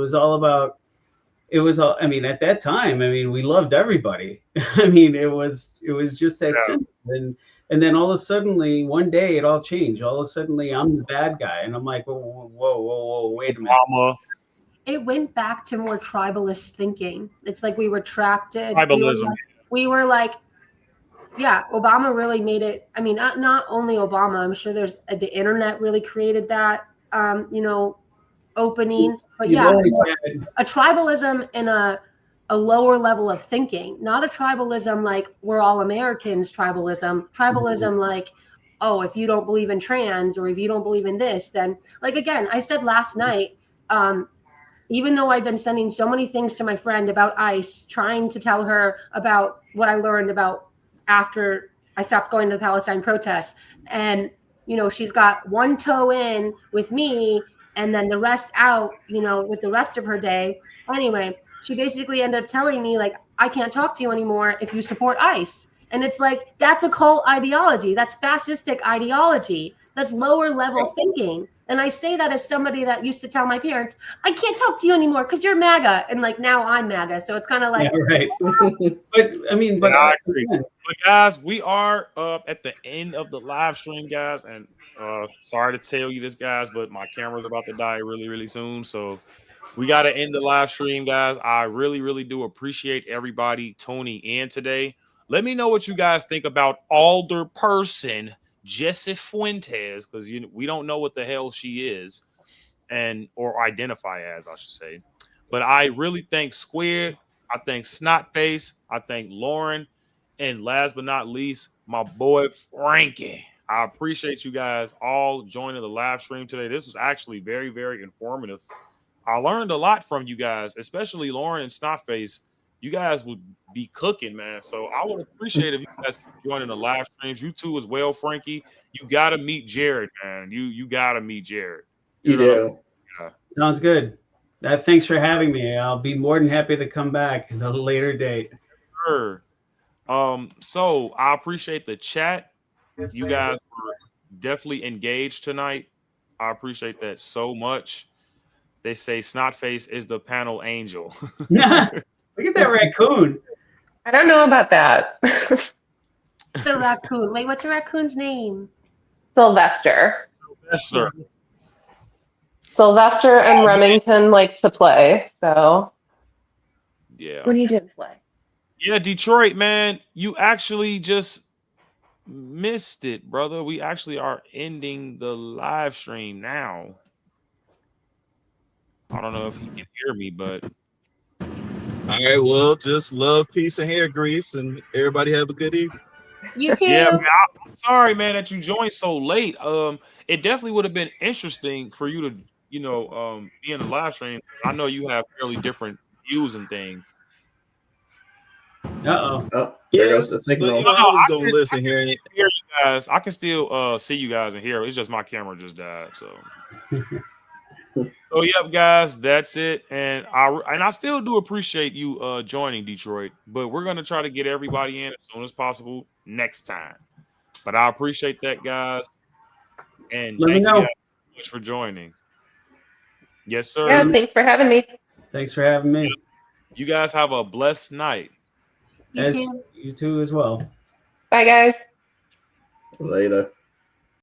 mean, at that time, I mean, we loved everybody. I mean, it was just that simple. And then all of a sudden, one day it all changed. All of a sudden, I'm the bad guy. And I'm like, whoa, wait a minute. Mama. It went back to more tribalist thinking. It's like we were tribalism. We were like, yeah, Obama really made it. I mean, not only Obama, I'm sure there's the internet really created that, you know, opening. But yeah, a tribalism in a lower level of thinking, not a tribalism like we're all Americans tribalism like, oh, if you don't believe in trans or if you don't believe in this, then like, again, I said last night, even though I've been sending so many things to my friend about ICE, trying to tell her about what I learned about after I stopped going to the Palestine protests. And, you know, she's got one toe in with me and then the rest out, you know, with the rest of her day. Anyway, she basically ended up telling me, like, I can't talk to you anymore if you support ICE. And it's like, that's a cult ideology. That's fascistic ideology. That's lower level thinking. And I say that as somebody that used to tell my parents, I can't talk to you anymore because you're MAGA. And like now I'm MAGA. So it's kind of like, yeah, right. But I mean, but I agree. again, But guys, we are at the end of the live stream, guys, and sorry to tell you this, guys, but my camera's about to die really, really soon. So we got to end the live stream, guys. I really, really do appreciate everybody tuning in today. Let me know what you guys think about Alderperson Jessie Fuentes, because we don't know what the hell she is, or identify as, I should say. But I really thank Squid. I thank Snotface. I thank Lauren. And last but not least, my boy Frankie. I appreciate you guys all joining the live stream today. This was actually very, very informative. I learned a lot from you guys, especially Lauren and Snotface. You guys would be cooking, man. So I would appreciate if you guys keep joining the live streams. You too as well, Frankie. You gotta meet Jared, man. You gotta meet Jared. You do. Yeah. sounds good. Thanks for having me. I'll be more than happy to come back at a later date. Sure. So I appreciate the chat. You guys were definitely engaged tonight. I appreciate that so much. They say Snotface is the panel angel. Look at that raccoon. I don't know about that. the raccoon. Wait, what's a raccoon's name? Sylvester. Sylvester. Sylvester and Remington like to play. So Yeah. what do you do to play? Yeah, Detroit, man, you actually just missed it, brother. We actually are ending the live stream now. I don't know if you can hear me, but all right. Well, just love, peace, and hair grease, and everybody have a good evening. You too. yeah, man, I'm sorry, man, that you joined so late. It definitely would have been interesting for you to, be in the live stream. I know you have fairly different views and things. Oh, there Yeah, goes the signal. but you know, I was gonna listen hear here. you guys. I can still see you guys and hear. It's just my camera just died. So, yep, guys, that's it. And I still do appreciate you joining, Detroit. But we're gonna try to get everybody in as soon as possible next time. But I appreciate that, guys. And Let me thank you know. guys so much for joining. Yes, sir. Yeah, thanks for having me. Thanks for having me. You guys have a blessed night. You too. You too as well. Bye, guys. Later.